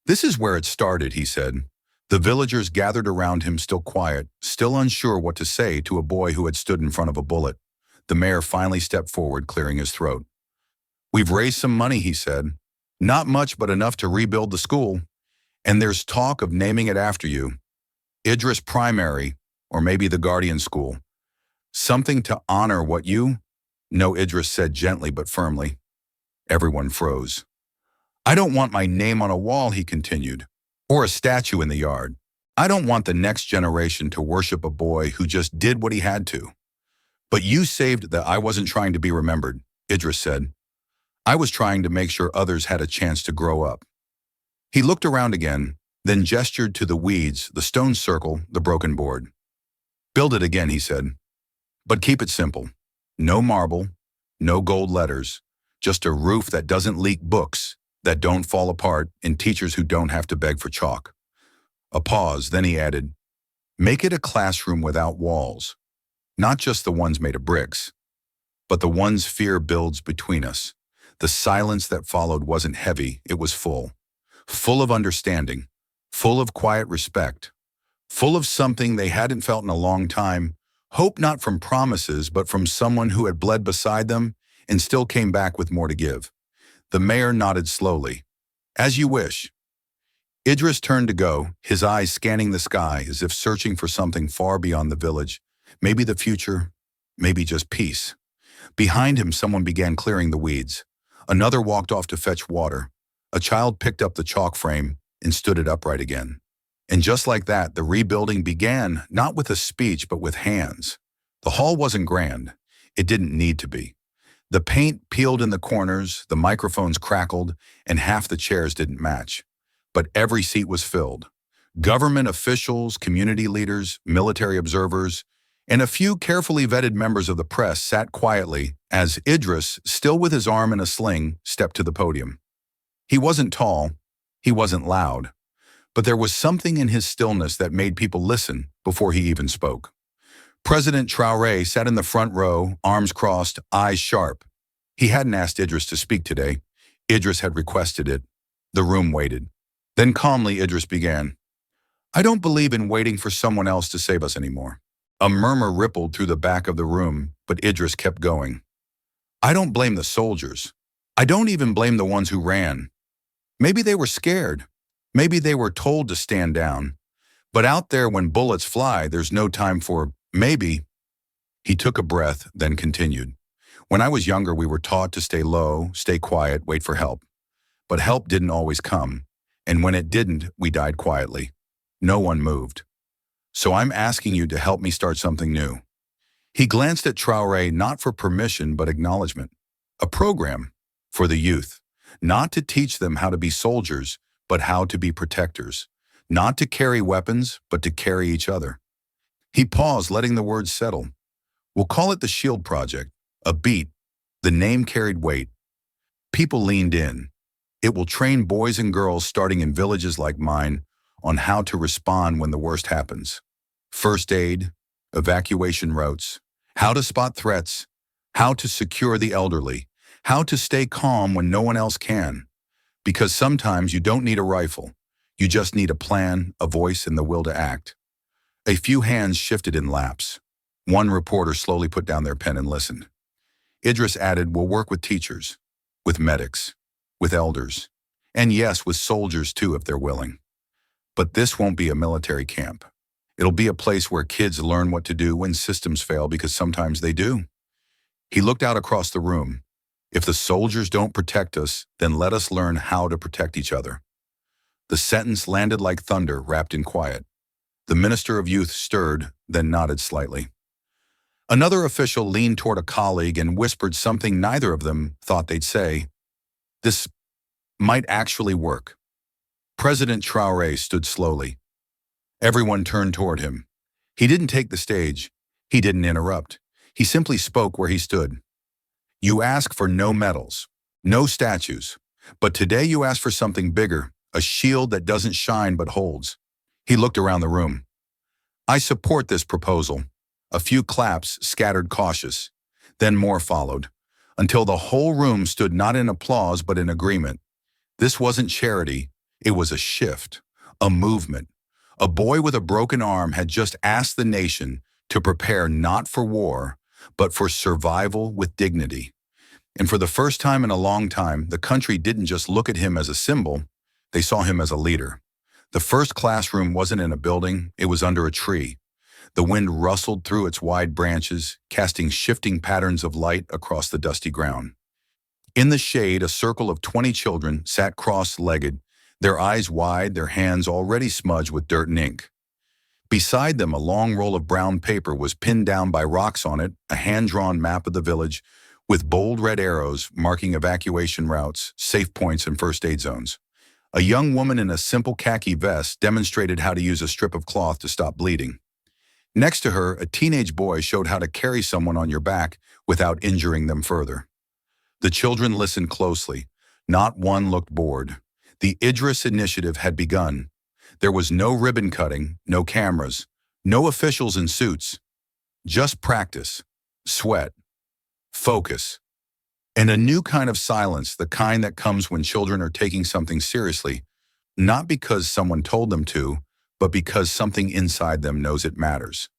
"This is where it started," he said. The villagers gathered around him, still quiet, still unsure what to say to a boy who had stood in front of a bullet. The mayor finally stepped forward, clearing his throat. "We've raised some money," he said. "Not much, but enough to rebuild the school. And there's talk of naming it after you. Idris Primary, or maybe the Guardian School. Something to honor what you—" "No," Idris said gently but firmly. Everyone froze. "I don't want my name on a wall," he continued, "or a statue in the yard. I don't want the next generation to worship a boy who just did what he had to." "But you saved the—" "I wasn't trying to be remembered," Idris said. "I was trying to make sure others had a chance to grow up." He looked around again, then gestured to the weeds, the stone circle, the broken board. "Build it again," he said. "But keep it simple. No marble, no gold letters, just a roof that doesn't leak books, that don't fall apart, and teachers who don't have to beg for chalk." A pause, then he added, Make it a classroom without walls, not just the ones made of bricks, but the ones fear builds between us. The silence that followed wasn't heavy, it was full. Full of understanding, full of quiet respect, full of something they hadn't felt in a long time, hope not from promises, but from someone who had bled beside them and still came back with more to give. The mayor nodded slowly. As you wish. Idris turned to go, his eyes scanning the sky as if searching for something far beyond the village. Maybe the future, maybe just peace. Behind him, someone began clearing the weeds. Another walked off to fetch water. A child picked up the chalk frame and stood it upright again. And just like that, the rebuilding began, not with a speech, but with hands. The hall wasn't grand. It didn't need to be. The paint peeled in the corners, the microphones crackled, and half the chairs didn't match. But every seat was filled. Government officials, community leaders, military observers, and a few carefully vetted members of the press sat quietly as Idris, still with his arm in a sling, stepped to the podium. He wasn't tall, he wasn't loud, but there was something in his stillness that made people listen before he even spoke. President Traoré sat in the front row, arms crossed, eyes sharp. He hadn't asked Idris to speak today. Idris had requested it. The room waited. Then calmly Idris began. I don't believe in waiting for someone else to save us anymore. A murmur rippled through the back of the room, but Idris kept going. I don't blame the soldiers. I don't even blame the ones who ran. Maybe they were scared. Maybe they were told to stand down. But out there when bullets fly, there's no time for maybe. He took a breath, then continued. When I was younger, we were taught to stay low, stay quiet, wait for help. But help didn't always come. And when it didn't, we died quietly. No one moved. So I'm asking you to help me start something new. He glanced at Traoré not for permission but acknowledgement. A program for the youth, not to teach them how to be soldiers, but how to be protectors, not to carry weapons, but to carry each other. He paused, letting the words settle. We'll call it the Shield Project, a beat. The name carried weight. People leaned in. It will train boys and girls starting in villages like mine on how to respond when the worst happens. First aid, evacuation routes, how to spot threats, how to secure the elderly, how to stay calm when no one else can. Because sometimes you don't need a rifle. You just need a plan, a voice, and the will to act. A few hands shifted in laps. One reporter slowly put down their pen and listened. Idris added, we'll work with teachers, with medics, with elders, and yes, with soldiers too if they're willing. But this won't be a military camp. It'll be a place where kids learn what to do when systems fail, because sometimes they do. He looked out across the room. If the soldiers don't protect us, then let us learn how to protect each other. The sentence landed like thunder, wrapped in quiet. The Minister of Youth stirred, then nodded slightly. Another official leaned toward a colleague and whispered something neither of them thought they'd say. This might actually work. President Traoré stood slowly. Everyone turned toward him. He didn't take the stage. He didn't interrupt. He simply spoke where he stood. You ask for no medals, no statues, but today you ask for something bigger, a shield that doesn't shine but holds. He looked around the room. I support this proposal. A few claps scattered cautious. Then more followed, until the whole room stood not in applause but in agreement. This wasn't charity, it was a shift, a movement. A boy with a broken arm had just asked the nation to prepare not for war, but for survival with dignity. And for the first time in a long time, the country didn't just look at him as a symbol, they saw him as a leader. The first classroom wasn't in a building, it was under a tree. The wind rustled through its wide branches, casting shifting patterns of light across the dusty ground. In the shade, a circle of 20 children sat cross-legged, their eyes wide, their hands already smudged with dirt and ink. Beside them, a long roll of brown paper was pinned down by rocks on it, a hand-drawn map of the village, with bold red arrows marking evacuation routes, safe points, and first aid zones. A young woman in a simple khaki vest demonstrated how to use a strip of cloth to stop bleeding. Next to her, a teenage boy showed how to carry someone on your back without injuring them further. The children listened closely. Not one looked bored. The Idris initiative had begun. There was no ribbon cutting, no cameras, No officials in suits, just practice, sweat, focus, and a new kind of silence, the kind that comes when children are taking something seriously, not because someone told them to, but because something inside them knows it matters.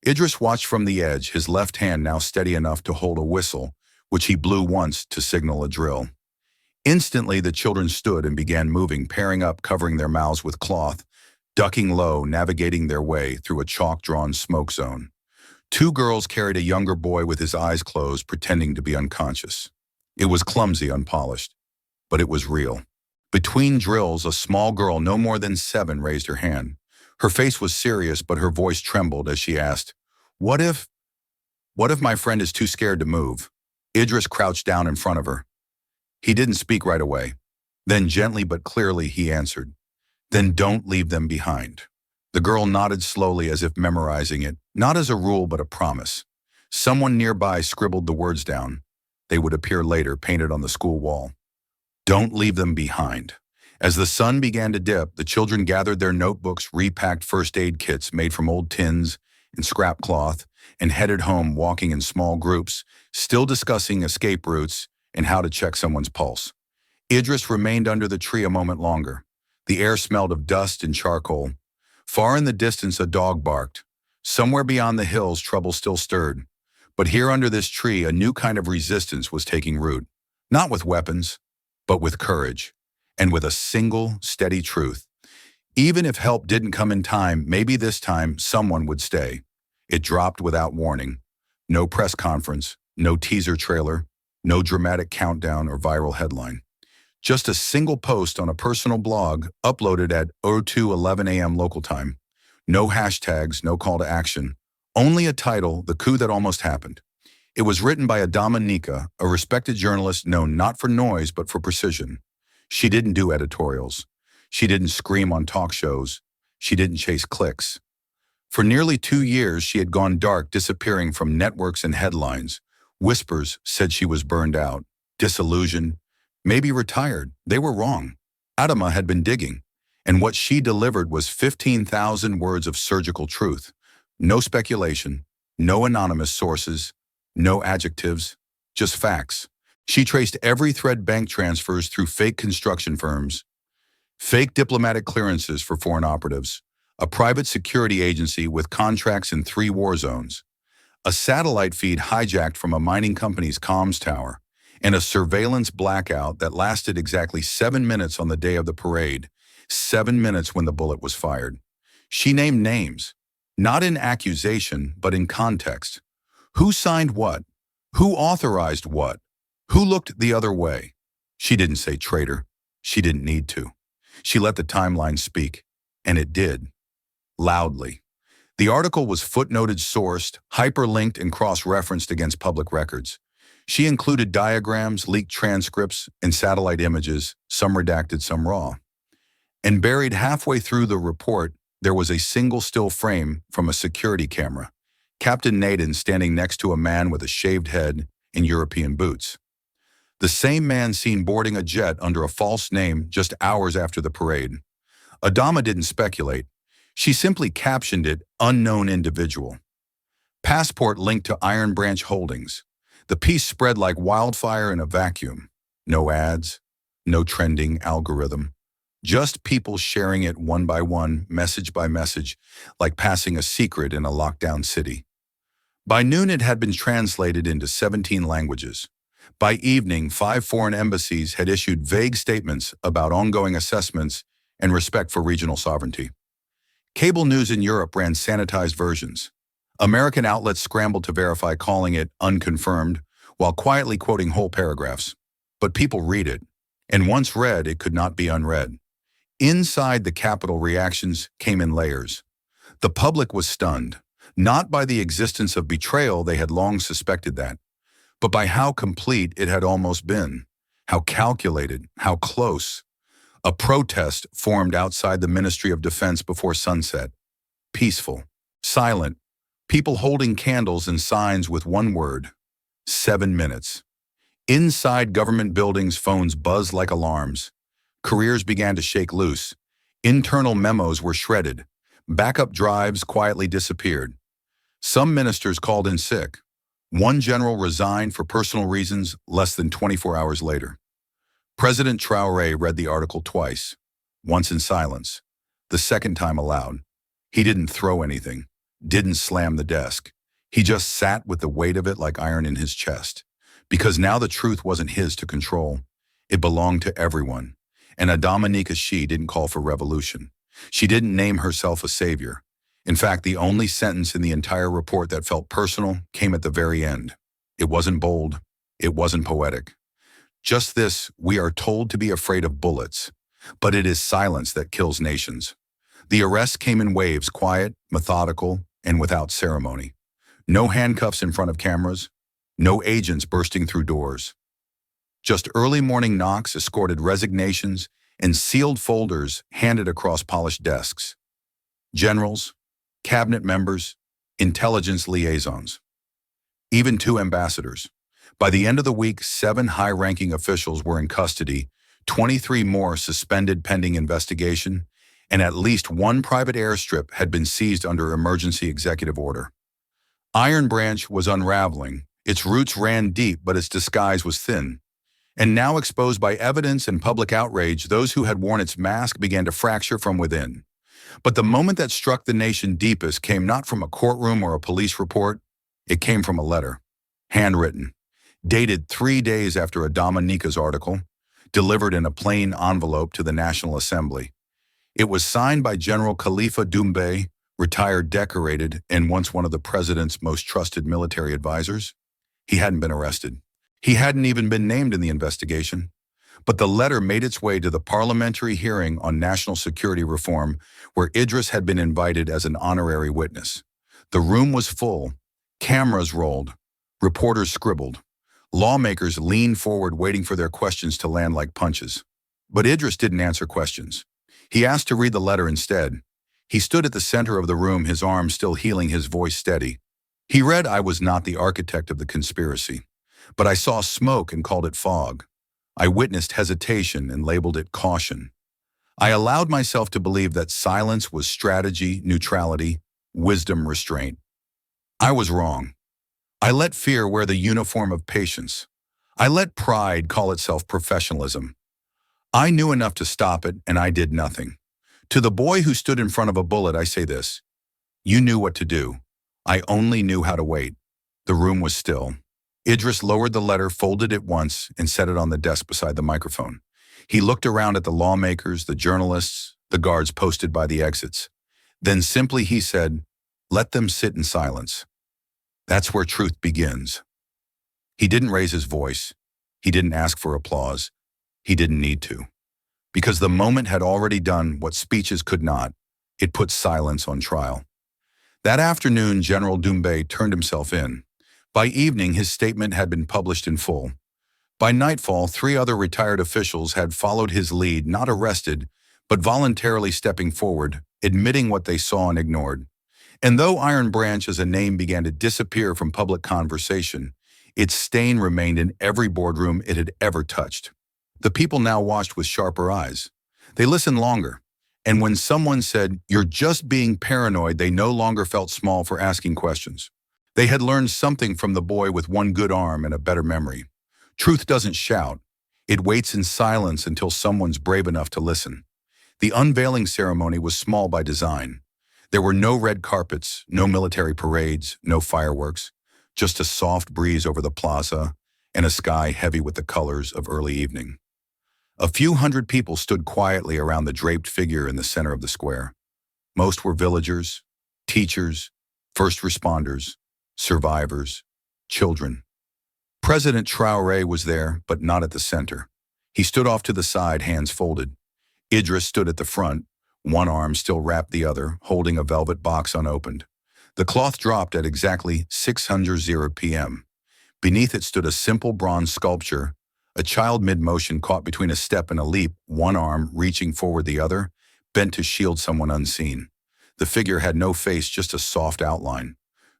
Idris watched from the edge, his left hand now steady enough to hold a whistle, which he blew once to signal a drill. Instantly, the children stood and began moving, pairing up, covering their mouths with cloth, ducking low, navigating their way through a chalk-drawn smoke zone. Two girls carried a younger boy with his eyes closed, pretending to be unconscious. It was clumsy, unpolished, but it was real. Between drills, a small girl, no more than 7, raised her hand. Her face was serious, but her voice trembled as she asked, What if my friend is too scared to move?" Idris crouched down in front of her. He didn't speak right away. Then gently but clearly he answered, "Then don't leave them behind." The girl nodded slowly as if memorizing it, not as a rule but a promise. Someone nearby scribbled the words down. They would appear later, painted on the school wall. Don't leave them behind. As the sun began to dip, the children gathered their notebooks, repacked first aid kits made from old tins and scrap cloth, and headed home, walking in small groups, still discussing escape routes and how to check someone's pulse. Idris remained under the tree a moment longer. The air smelled of dust and charcoal. Far in the distance, a dog barked. Somewhere beyond the hills, trouble still stirred. But here under this tree, a new kind of resistance was taking root. Not with weapons, but with courage, and with a single, steady truth. Even if help didn't come in time, maybe this time someone would stay. It dropped without warning. No press conference, no teaser trailer, no dramatic countdown or viral headline. Just a single post on a personal blog uploaded at 02:11 a.m. local time. No hashtags, no call to action. Only a title, The Coup That Almost Happened. It was written by Adama Nika, a respected journalist known not for noise but for precision. She didn't do editorials. She didn't scream on talk shows. She didn't chase clicks. For nearly 2 years, she had gone dark, disappearing from networks and headlines. Whispers said she was burned out, disillusioned, maybe retired. They were wrong. Adama had been digging, and what she delivered was 15,000 words of surgical truth. No speculation, no anonymous sources, no adjectives, just facts. She traced every thread: bank transfers through fake construction firms, fake diplomatic clearances for foreign operatives, a private security agency with contracts in 3 war zones, a satellite feed hijacked from a mining company's comms tower, and a surveillance blackout that lasted exactly 7 minutes on the day of the parade, 7 minutes when the bullet was fired. She named names, not in accusation, but in context. Who signed what? Who authorized what? Who looked the other way? She didn't say traitor. She didn't need to. She let the timeline speak, and it did. Loudly. The article was footnoted, sourced, hyperlinked, and cross-referenced against public records. She included diagrams, leaked transcripts, and satellite images, some redacted, some raw. And buried halfway through the report, there was a single still frame from a security camera. Captain Naden standing next to a man with a shaved head and European boots. The same man seen boarding a jet under a false name just hours after the parade. Adama didn't speculate. She simply captioned it, "Unknown Individual." Passport linked to Iron Branch Holdings. The piece spread like wildfire in a vacuum. No ads, no trending algorithm. Just people sharing it one by one, message by message, like passing a secret in a lockdown city. By noon, it had been translated into 17 languages. By evening, 5 foreign embassies had issued vague statements about ongoing assessments and respect for regional sovereignty. Cable news in Europe ran sanitized versions. American outlets scrambled to verify, calling it unconfirmed, while quietly quoting whole paragraphs. But people read it, and once read, it could not be unread. Inside the Capitol, reactions came in layers. The public was stunned, not by the existence of betrayal, they had long suspected that, but by how complete it had almost been, how calculated, how close. A protest formed outside the Ministry of Defense before sunset. Peaceful, silent, people holding candles and signs with one word: 7 minutes. Inside government buildings, phones buzzed like alarms. Careers began to shake loose. Internal memos were shredded. Backup drives quietly disappeared. Some ministers called in sick. One general resigned for personal reasons less than 24 hours later. President Traoré read the article twice, once in silence, the second time aloud. He didn't throw anything, didn't slam the desk. He just sat with the weight of it like iron in his chest. Because now the truth wasn't his to control. It belonged to everyone. And Dominica she didn't call for revolution. She didn't name herself a savior. In fact, the only sentence in the entire report that felt personal came at the very end. It wasn't bold. It wasn't poetic. Just this: we are told to be afraid of bullets, but it is silence that kills nations. The arrests came in waves, quiet, methodical, and without ceremony. No handcuffs in front of cameras, no agents bursting through doors. Just early morning knocks, escorted resignations, and sealed folders handed across polished desks. Generals, cabinet members, intelligence liaisons. Even 2 ambassadors. By the end of the week, 7 high-ranking officials were in custody, 23 more suspended pending investigation, and at least 1 private airstrip had been seized under emergency executive order. Iron Branch was unraveling. Its roots ran deep, but its disguise was thin. And now, exposed by evidence and public outrage, those who had worn its mask began to fracture from within. But the moment that struck the nation deepest came not from a courtroom or a police report. It came from a letter, handwritten, dated 3 days after Dominica's article, delivered in a plain envelope to the National Assembly. It was signed by General Khalifa Doumbé, retired decorated and once one of the president's most trusted military advisors. He hadn't been arrested. He hadn't even been named in the investigation. But the letter made its way to the parliamentary hearing on national security reform, where Idris had been invited as an honorary witness. The room was full. Cameras rolled. Reporters scribbled. Lawmakers leaned forward, waiting for their questions to land like punches. But Idris didn't answer questions. He asked to read the letter instead. He stood at the center of the room, his arms still healing, his voice steady. He read, "I was not the architect of the conspiracy, but I saw smoke and called it fog. I witnessed hesitation and labeled it caution. I allowed myself to believe that silence was strategy, neutrality, wisdom, restraint. I was wrong. I let fear wear the uniform of patience. I let pride call itself professionalism. I knew enough to stop it, and I did nothing. To the boy who stood in front of a bullet, I say this: you knew what to do. I only knew how to wait." The room was still. Idris lowered the letter, folded it once, and set it on the desk beside the microphone. He looked around at the lawmakers, the journalists, the guards posted by the exits. Then simply he said, "Let them sit in silence. That's where truth begins." He didn't raise his voice. He didn't ask for applause. He didn't need to. Because the moment had already done what speeches could not. It put silence on trial. That afternoon, General Doumbé turned himself in. By evening, his statement had been published in full. By nightfall, 3 other retired officials had followed his lead, not arrested, but voluntarily stepping forward, admitting what they saw and ignored. And though Iron Branch as a name began to disappear from public conversation, its stain remained in every boardroom it had ever touched. The people now watched with sharper eyes. They listened longer. And when someone said, "You're just being paranoid," they no longer felt small for asking questions. They had learned something from the boy with one good arm and a better memory. Truth doesn't shout. It waits in silence until someone's brave enough to listen. The unveiling ceremony was small by design. There were no red carpets, no military parades, no fireworks, just a soft breeze over the plaza and a sky heavy with the colors of early evening. A few hundred people stood quietly around the draped figure in the center of the square. Most were villagers, teachers, first responders, survivors, children. President Traoré was there, but not at the center. He stood off to the side, hands folded. Idris stood at the front, one arm still wrapped the other, holding a velvet box unopened. The cloth dropped at exactly 6:00 p.m. Beneath it stood a simple bronze sculpture, a child mid-motion caught between a step and a leap, one arm reaching forward, the other bent to shield someone unseen. The figure had no face, just a soft outline.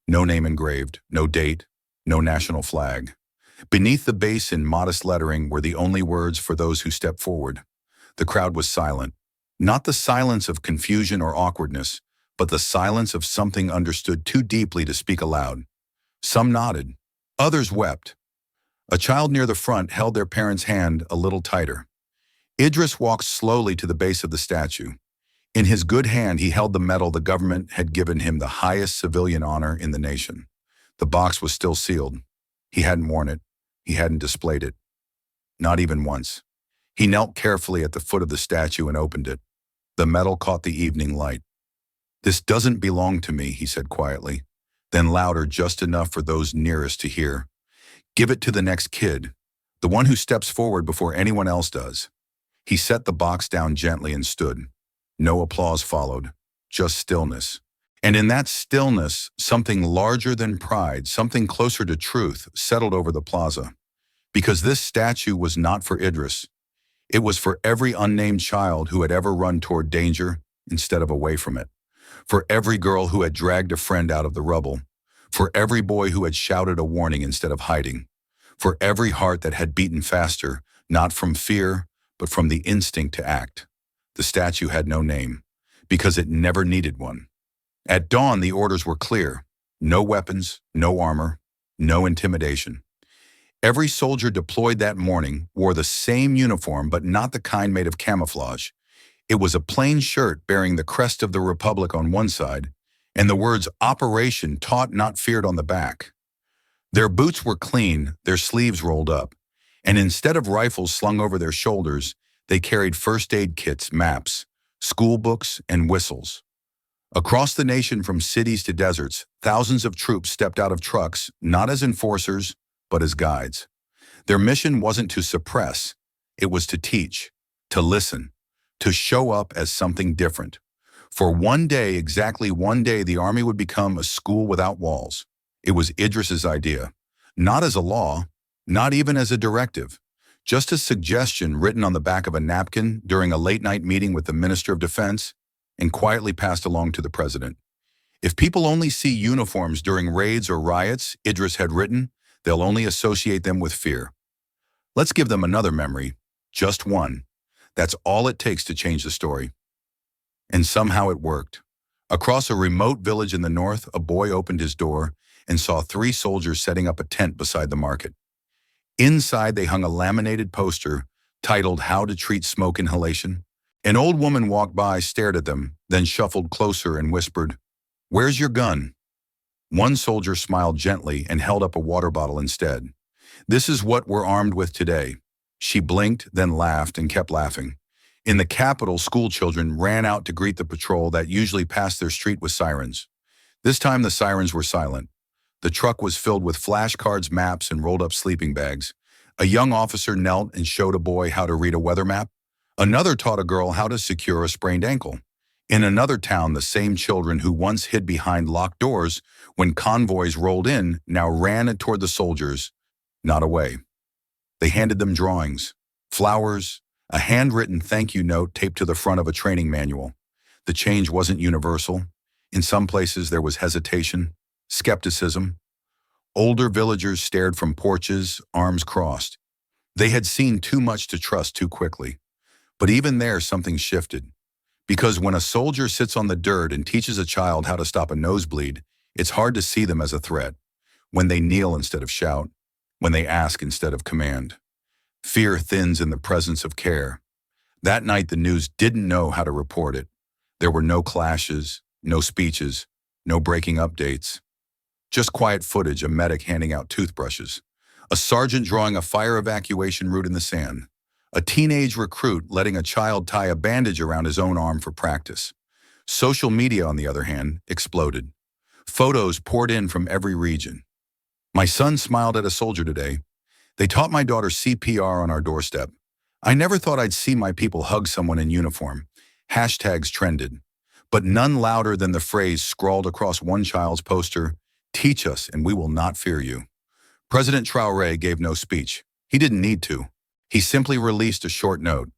No name engraved, no date, no national flag. Beneath the base in modest lettering were the only words for those who stepped forward. The crowd was silent. Not the silence of confusion or awkwardness, but the silence of something understood too deeply to speak aloud. Some nodded. Others wept. A child near the front held their parent's hand a little tighter. Idris walked slowly to the base of the statue. In his good hand, he held the medal the government had given him, the highest civilian honor in the nation. The box was still sealed. He hadn't worn it. He hadn't displayed it. Not even once. He knelt carefully at the foot of the statue and opened it. The medal caught the evening light. "This doesn't belong to me," he said quietly, then louder, just enough for those nearest to hear. "Give it to the next kid, the one who steps forward before anyone else does." He set the box down gently and stood. No applause followed, just stillness. And in that stillness, something larger than pride, something closer to truth, settled over the plaza. Because this statue was not for Idris. It was for every unnamed child who had ever run toward danger instead of away from it. For every girl who had dragged a friend out of the rubble. For every boy who had shouted a warning instead of hiding. For every heart that had beaten faster, not from fear, but from the instinct to act. The statue had no name, because it never needed one. At dawn, the orders were clear. No weapons, no armor, no intimidation. Every soldier deployed that morning wore the same uniform, but not the kind made of camouflage. It was a plain shirt bearing the crest of the Republic on one side, and the words "Operation Taught Not Feared" on the back. Their boots were clean, their sleeves rolled up, and instead of rifles slung over their shoulders, they carried first aid kits, maps, school books, and whistles. Across the nation, from cities to deserts, thousands of troops stepped out of trucks, not as enforcers, but as guides. Their mission wasn't to suppress, it was to teach, to listen, to show up as something different. For one day, exactly one day, the army would become a school without walls. It was Idris's idea, not as a law, not even as a directive, just a suggestion written on the back of a napkin during a late-night meeting with the Minister of Defense and quietly passed along to the president. If people only see uniforms during raids or riots, Idris had written, they'll only associate them with fear. Let's give them another memory, just one. That's all it takes to change the story. And somehow it worked. Across a remote village in the north, a boy opened his door and saw 3 soldiers setting up a tent beside the market. Inside, they hung a laminated poster titled "How to Treat Smoke Inhalation." An old woman walked by, stared at them, then shuffled closer and whispered, "Where's your gun?" One soldier smiled gently and held up a water bottle instead. "This is what we're armed with today." She blinked, then laughed and kept laughing. In the capital, school children ran out to greet the patrol that usually passed their street with sirens. This time the sirens were silent. The truck was filled with flashcards, maps, and rolled-up sleeping bags. A young officer knelt and showed a boy how to read a weather map. Another taught a girl how to secure a sprained ankle. In another town, the same children who once hid behind locked doors when convoys rolled in now ran toward the soldiers, not away. They handed them drawings, flowers, a handwritten thank you note taped to the front of a training manual. The change wasn't universal. In some places there was hesitation, skepticism. Older villagers stared from porches, arms crossed. They had seen too much to trust too quickly. But even there, something shifted. Because when a soldier sits on the dirt and teaches a child how to stop a nosebleed, it's hard to see them as a threat. When they kneel instead of shout, when they ask instead of command. Fear thins in the presence of care. That night, the news didn't know how to report it. There were no clashes, no speeches, no breaking updates. Just quiet footage, a medic handing out toothbrushes, a sergeant drawing a fire evacuation route in the sand, a teenage recruit letting a child tie a bandage around his own arm for practice. Social media, on the other hand, exploded. Photos poured in from every region. "My son smiled at a soldier today. They taught my daughter CPR on our doorstep. I never thought I'd see my people hug someone in uniform." Hashtags trended, but none louder than the phrase scrawled across one child's poster, "Teach us and we will not fear you." President Traoré gave no speech. He didn't need to. He simply released a short note.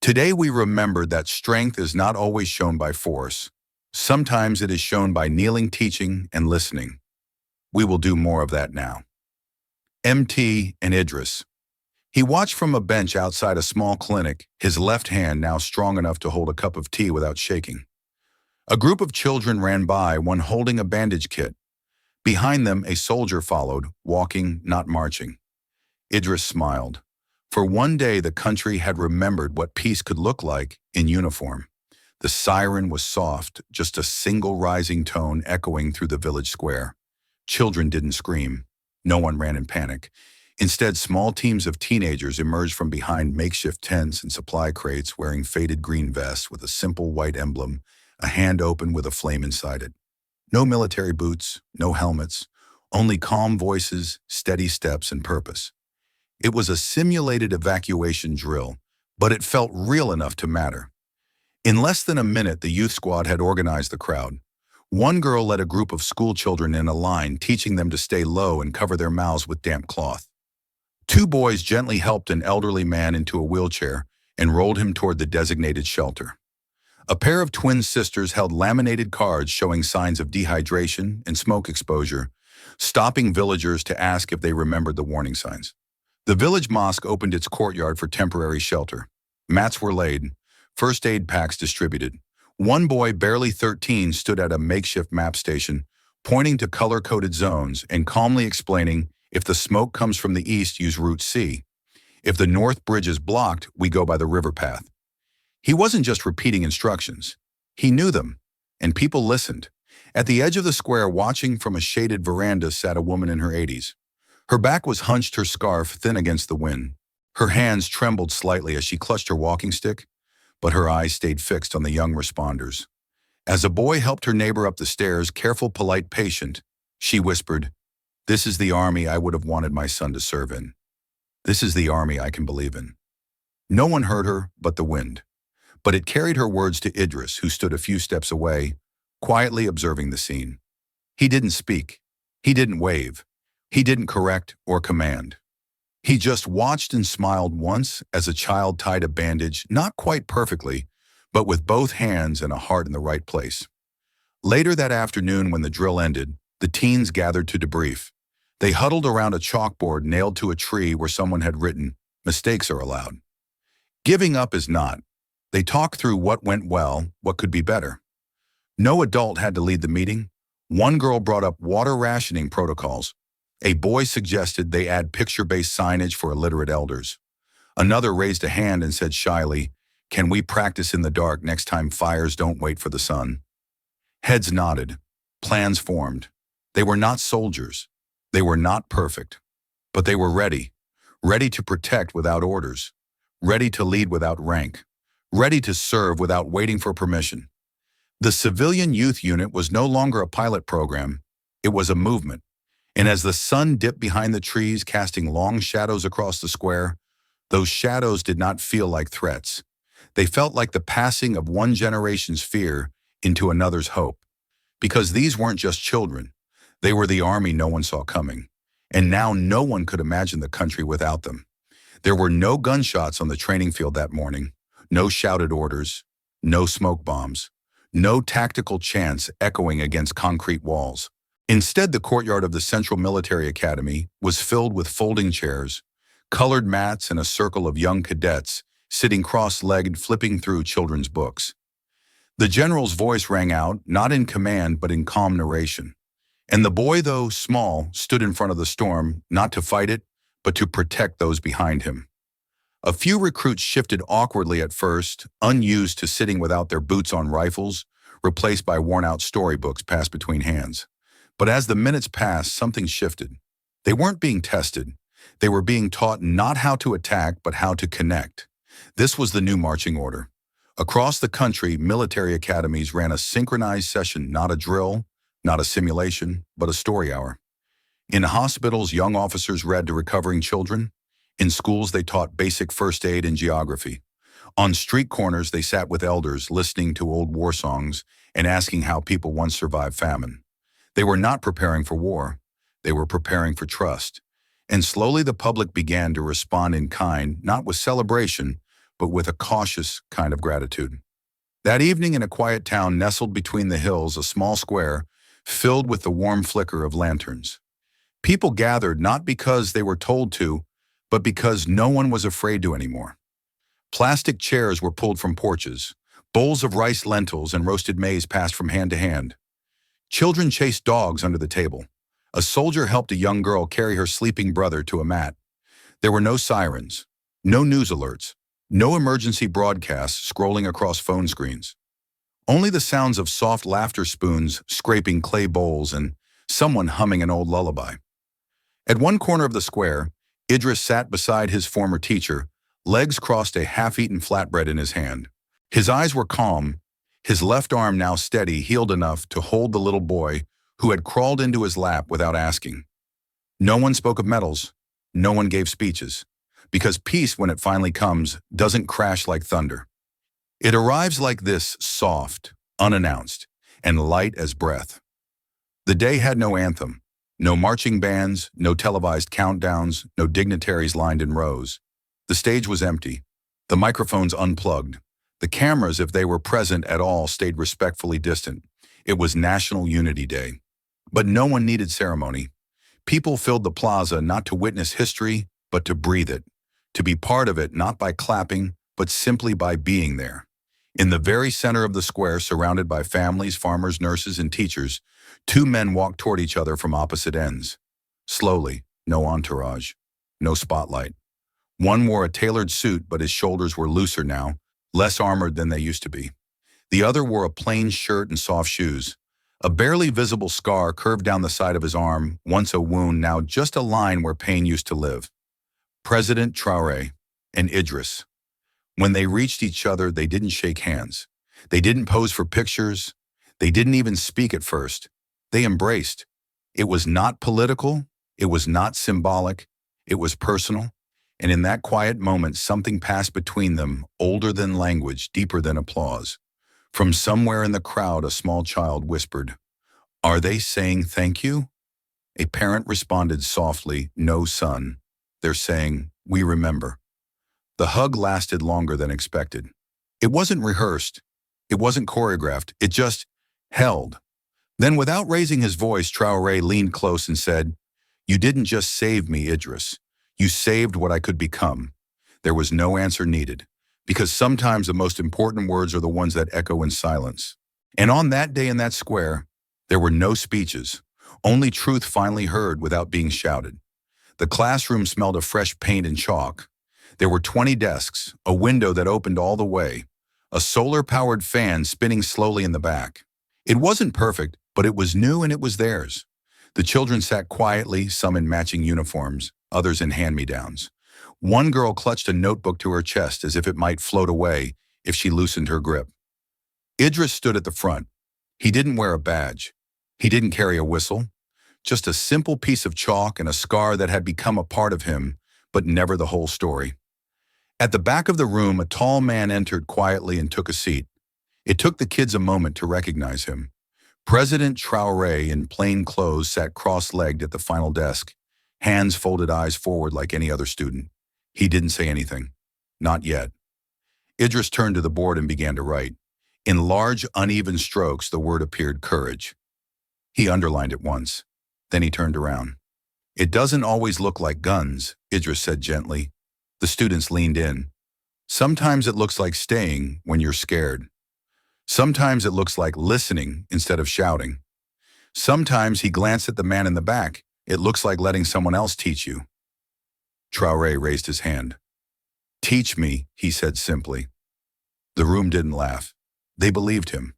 "Today we remembered that strength is not always shown by force. Sometimes it is shown by kneeling, teaching, and listening. We will do more of that now." MT and Idris. He watched from a bench outside a small clinic, his left hand now strong enough to hold a cup of tea without shaking. A group of children ran by, one holding a bandage kit. Behind them, a soldier followed, walking, not marching. Idris smiled. For one day, the country had remembered what peace could look like in uniform. The siren was soft, just a single rising tone echoing through the village square. Children didn't scream. No one ran in panic. Instead, small teams of teenagers emerged from behind makeshift tents and supply crates wearing faded green vests with a simple white emblem, a hand open with a flame inside it. No military boots, no helmets, only calm voices, steady steps, and purpose. It was a simulated evacuation drill, but it felt real enough to matter. In less than a minute, the youth squad had organized the crowd. One girl led a group of school children in a line, teaching them to stay low and cover their mouths with damp cloth. Two boys gently helped an elderly man into a wheelchair and rolled him toward the designated shelter. A pair of twin sisters held laminated cards showing signs of dehydration and smoke exposure, stopping villagers to ask if they remembered the warning signs. The village mosque opened its courtyard for temporary shelter. Mats were laid, first aid packs distributed. One boy, barely 13, stood at a makeshift map station, pointing to color-coded zones and calmly explaining, if the smoke comes from the east, use Route C. If the north bridge is blocked, we go by the river path. He wasn't just repeating instructions. He knew them, and people listened. At the edge of the square, watching from a shaded veranda, sat a woman in her 80s. Her back was hunched, her scarf thin against the wind. Her hands trembled slightly as she clutched her walking stick, but her eyes stayed fixed on the young responders. As a boy helped her neighbor up the stairs, careful, polite, patient, she whispered, "This is the army I would have wanted my son to serve in. This is the army I can believe in." No one heard her but the wind. But it carried her words to Idris, who stood a few steps away, quietly observing the scene. He didn't speak. He didn't wave. He didn't correct or command. He just watched and smiled once as a child tied a bandage, not quite perfectly, but with both hands and a heart in the right place. Later that afternoon, when the drill ended, the teens gathered to debrief. They huddled around a chalkboard nailed to a tree where someone had written, "Mistakes are allowed. Giving up is not." They talked through what went well, what could be better. No adult had to lead the meeting. One girl brought up water rationing protocols. A boy suggested they add picture-based signage for illiterate elders. Another raised a hand and said shyly, "Can we practice in the dark next time fires don't wait for the sun?" Heads nodded. Plans formed. They were not soldiers. They were not perfect. But they were ready. Ready to protect without orders. Ready to lead without rank. Ready to serve without waiting for permission. The civilian youth unit was no longer a pilot program. It was a movement. And as the sun dipped behind the trees, casting long shadows across the square, those shadows did not feel like threats. They felt like the passing of one generation's fear into another's hope. Because these weren't just children. They were the army no one saw coming. And now no one could imagine the country without them. There were no gunshots on the training field that morning. No shouted orders, no smoke bombs, no tactical chants echoing against concrete walls. Instead, the courtyard of the Central Military Academy was filled with folding chairs, colored mats, and a circle of young cadets sitting cross-legged, flipping through children's books. The general's voice rang out, not in command but in calm narration. And the boy, though small, stood in front of the storm, not to fight it, but to protect those behind him. A few recruits shifted awkwardly at first, unused to sitting without their boots on rifles, replaced by worn-out storybooks passed between hands. But as the minutes passed, something shifted. They weren't being tested. They were being taught not how to attack, but how to connect. This was the new marching order. Across the country, military academies ran a synchronized session, not a drill, not a simulation, but a story hour. In hospitals, young officers read to recovering children. In schools, they taught basic first aid and geography. On street corners, they sat with elders, listening to old war songs and asking how people once survived famine. They were not preparing for war. They were preparing for trust. And slowly the public began to respond in kind, not with celebration, but with a cautious kind of gratitude. That evening, in a quiet town nestled between the hills, a small square filled with the warm flicker of lanterns. People gathered not because they were told to, but because no one was afraid to anymore. Plastic chairs were pulled from porches. Bowls of rice lentils and roasted maize passed from hand to hand. Children chased dogs under the table. A soldier helped a young girl carry her sleeping brother to a mat. There were no sirens, no news alerts, no emergency broadcasts scrolling across phone screens. Only the sounds of soft laughter spoons scraping clay bowls and someone humming an old lullaby. At one corner of the square, Idris sat beside his former teacher, legs crossed, a half-eaten flatbread in his hand. His eyes were calm, his left arm now steady, healed enough to hold the little boy who had crawled into his lap without asking. No one spoke of medals, no one gave speeches, because peace, when it finally comes, doesn't crash like thunder. It arrives like this, soft, unannounced, and light as breath. The day had no anthem, no marching bands, no televised countdowns, no dignitaries lined in rows. The stage was empty, the microphones unplugged. The cameras, if they were present at all, stayed respectfully distant. It was National Unity Day. But no one needed ceremony. People filled the plaza not to witness history, but to breathe it, to be part of it, not by clapping, but simply by being there. In the very center of the square, surrounded by families, farmers, nurses, and teachers, two men walked toward each other from opposite ends. Slowly, no entourage, no spotlight. One wore a tailored suit, but his shoulders were looser now, less armored than they used to be. The other wore a plain shirt and soft shoes. A barely visible scar curved down the side of his arm, once a wound, now just a line where pain used to live. President Traoré and Idris. When they reached each other, they didn't shake hands. They didn't pose for pictures. They didn't even speak at first. They embraced. It was not political. It was not symbolic. It was personal. And in that quiet moment, something passed between them, older than language, deeper than applause. From somewhere in the crowd, a small child whispered, "Are they saying thank you?" A parent responded softly, "No, son. They're saying, we remember." The hug lasted longer than expected. It wasn't rehearsed. It wasn't choreographed. It just held. Then, without raising his voice, Traoré leaned close and said, "You didn't just save me, Idris. You saved what I could become." There was no answer needed, because sometimes the most important words are the ones that echo in silence. And on that day in that square, there were no speeches, only truth finally heard without being shouted. The classroom smelled of fresh paint and chalk. There were 20 desks, a window that opened all the way, a solar-powered fan spinning slowly in the back. It wasn't perfect, but it was new and it was theirs. The children sat quietly, some in matching uniforms, others in hand-me-downs. One girl clutched a notebook to her chest as if it might float away if she loosened her grip. Idris stood at the front. He didn't wear a badge. He didn't carry a whistle. Just a simple piece of chalk and a scar that had become a part of him, but never the whole story. At the back of the room, a tall man entered quietly and took a seat. It took the kids a moment to recognize him. President Traoré, in plain clothes, sat cross-legged at the final desk, hands folded, eyes forward like any other student. He didn't say anything. Not yet. Idris turned to the board and began to write. In large, uneven strokes, the word appeared: courage. He underlined it once. Then he turned around. "It doesn't always look like guns," Idris said gently. The students leaned in. "Sometimes it looks like staying when you're scared. Sometimes it looks like listening instead of shouting. Sometimes," he glanced at the man in the back, "it looks like letting someone else teach you." Traoré raised his hand. "Teach me," he said simply. The room didn't laugh. They believed him.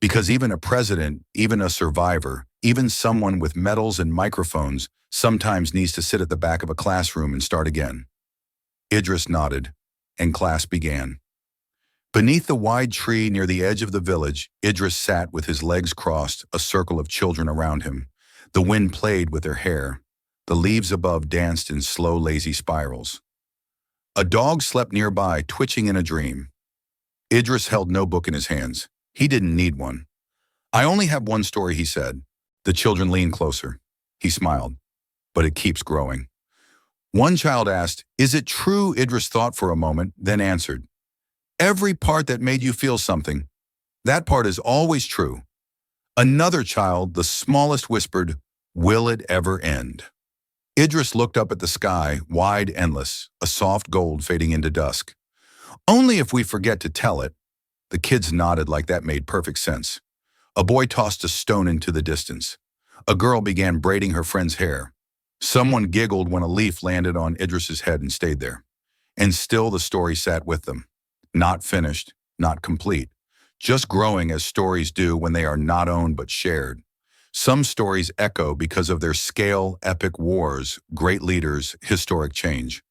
Because even a president, even a survivor, even someone with medals and microphones sometimes needs to sit at the back of a classroom and start again. Idris nodded, and class began. Beneath the wide tree near the edge of the village, Idris sat with his legs crossed, a circle of children around him. The wind played with their hair. The leaves above danced in slow, lazy spirals. A dog slept nearby, twitching in a dream. Idris held no book in his hands. He didn't need one. "I only have one story," he said. The children leaned closer. He smiled. "But it keeps growing." One child asked, "Is it true?" Idris thought for a moment, then answered, "Every part that made you feel something, that part is always true." Another child, the smallest, whispered, "Will it ever end?" Idris looked up at the sky, wide, endless, a soft gold fading into dusk. "Only if we forget to tell it." The kids nodded like that made perfect sense. A boy tossed a stone into the distance. A girl began braiding her friend's hair. Someone giggled when a leaf landed on Idris's head and stayed there. And still the story sat with them. Not finished, not complete. Just growing as stories do when they are not owned but shared. Some stories echo because of their scale, epic wars, great leaders, historic change.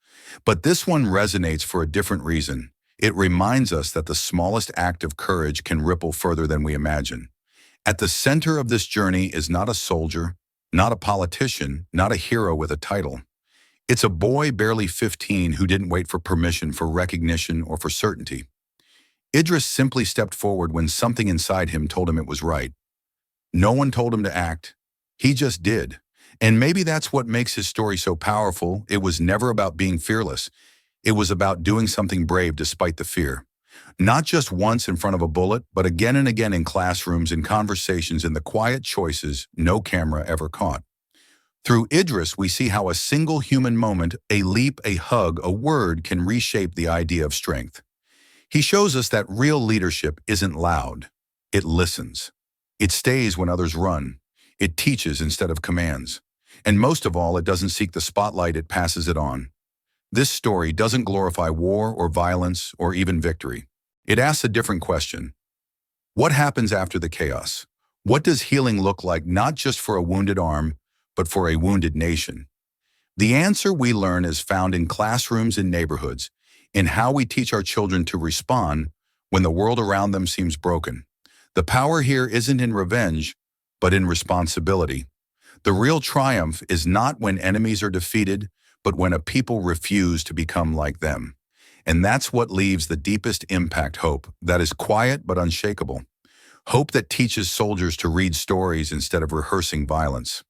But this one resonates for a different reason. It reminds us that the smallest act of courage can ripple further than we imagine. At the center of this journey is not a soldier, not a politician, not a hero with a title. It's a boy barely 15 who didn't wait for permission, for recognition, or for certainty. Idris simply stepped forward when something inside him told him it was right. No one told him to act. He just did. And maybe that's what makes his story so powerful. It was never about being fearless. It was about doing something brave despite the fear. Not just once in front of a bullet, but again and again in classrooms, in conversations, in the quiet choices no camera ever caught. Through Idris, we see how a single human moment, a leap, a hug, a word can reshape the idea of strength. He shows us that real leadership isn't loud. It listens. It stays when others run. It teaches instead of commands. And most of all, it doesn't seek the spotlight, it passes it on. This story doesn't glorify war or violence or even victory. It asks a different question. What happens after the chaos? What does healing look like, not just for a wounded arm, but for a wounded nation? The answer, we learn, is found in classrooms and neighborhoods, in how we teach our children to respond when the world around them seems broken. The power here isn't in revenge, but in responsibility. The real triumph is not when enemies are defeated, but when a people refuse to become like them. And that's what leaves the deepest impact: hope that is quiet but unshakable. Hope that teaches soldiers to read stories instead of rehearsing violence.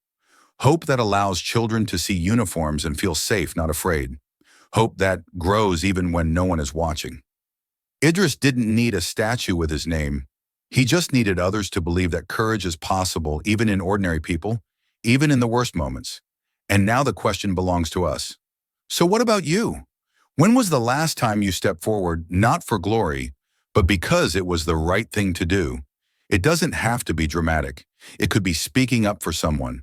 Hope that allows children to see uniforms and feel safe, not afraid. Hope that grows even when no one is watching. Idris didn't need a statue with his name. He just needed others to believe that courage is possible, even in ordinary people, even in the worst moments. And now the question belongs to us. So what about you? When was the last time you stepped forward, not for glory, but because it was the right thing to do? It doesn't have to be dramatic. It could be speaking up for someone,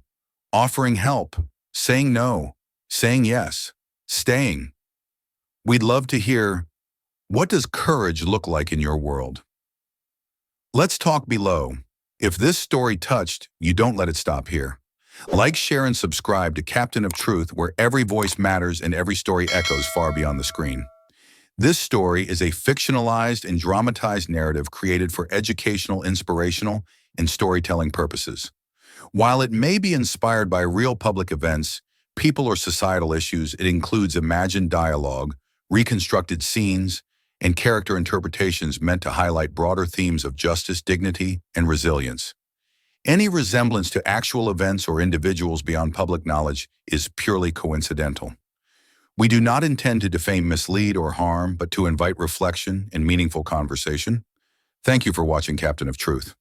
offering help, saying no, saying yes, staying. We'd love to hear, what does courage look like in your world? Let's talk below. If this story touched you, don't let it stop here. Like, share, and subscribe to Captain of Truth, where every voice matters and every story echoes far beyond the screen. This story is a fictionalized and dramatized narrative created for educational, inspirational, and storytelling purposes. While it may be inspired by real public events, people, or societal issues, it includes imagined dialogue, reconstructed scenes, and character interpretations meant to highlight broader themes of justice, dignity, and resilience. Any resemblance to actual events or individuals beyond public knowledge is purely coincidental. We do not intend to defame, mislead, or harm, but to invite reflection and meaningful conversation. Thank you for watching Captain of Truth.